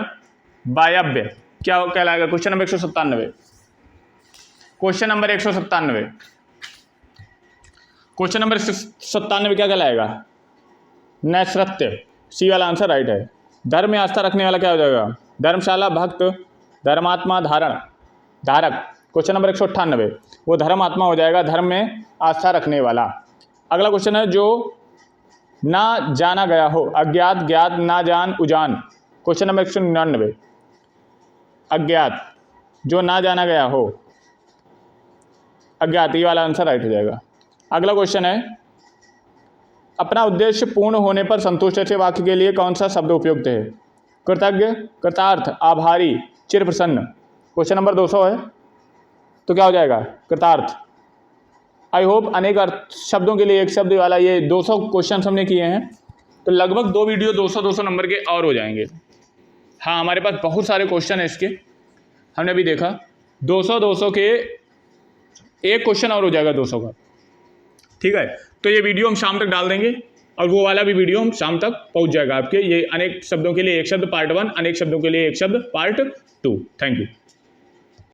वायव्य। क्या कहलाएगा? Question number 197। Question number 197, question number 197 क्या कहलाएगा? नैऋत्य। सी वाला आंसर राइट है। धर्म में आस्था रखने वाला क्या हो जाएगा? धर्मशाला, भक्त, धर्मात्मा, धारण, धारक। क्वेश्चन नंबर 198, वो धर्मात्मा हो जाएगा, धर्म में आस्था रखने वाला। अगला क्वेश्चन है, जो ना जाना गया हो। अज्ञात, ज्ञात, ना जान, उजान। क्वेश्चन नंबर 199, अज्ञात, जो ना जाना गया हो, अज्ञात। ये वाला आंसर राइट हो जाएगा। अगला क्वेश्चन है, अपना उद्देश्य पूर्ण होने पर संतुष्ट ऐसे वाक्य के लिए कौन सा शब्द उपयुक्त है? कृतज्ञ, कृतार्थ, आभारी, चिर प्रसन्न। क्वेश्चन नंबर 200 है, तो क्या हो जाएगा? कृतार्थ। आई होप अनेक अर्थ शब्दों के लिए एक शब्द वाला ये 200 क्वेश्चन हमने किए हैं, तो लगभग 2 वीडियो 200 नंबर के और हो जाएंगे। हाँ, हमारे पास बहुत सारे क्वेश्चन हैं इसके, हमने अभी देखा। 200 के एक क्वेश्चन और हो जाएगा 200 का। ठीक है, तो ये वीडियो हम शाम तक डाल देंगे और वो वाला भी वीडियो हम शाम तक पहुंच जाएगा आपके। ये अनेक शब्दों के लिए एक शब्द पार्ट 1, अनेक शब्दों के लिए एक शब्द पार्ट 2। Thank you.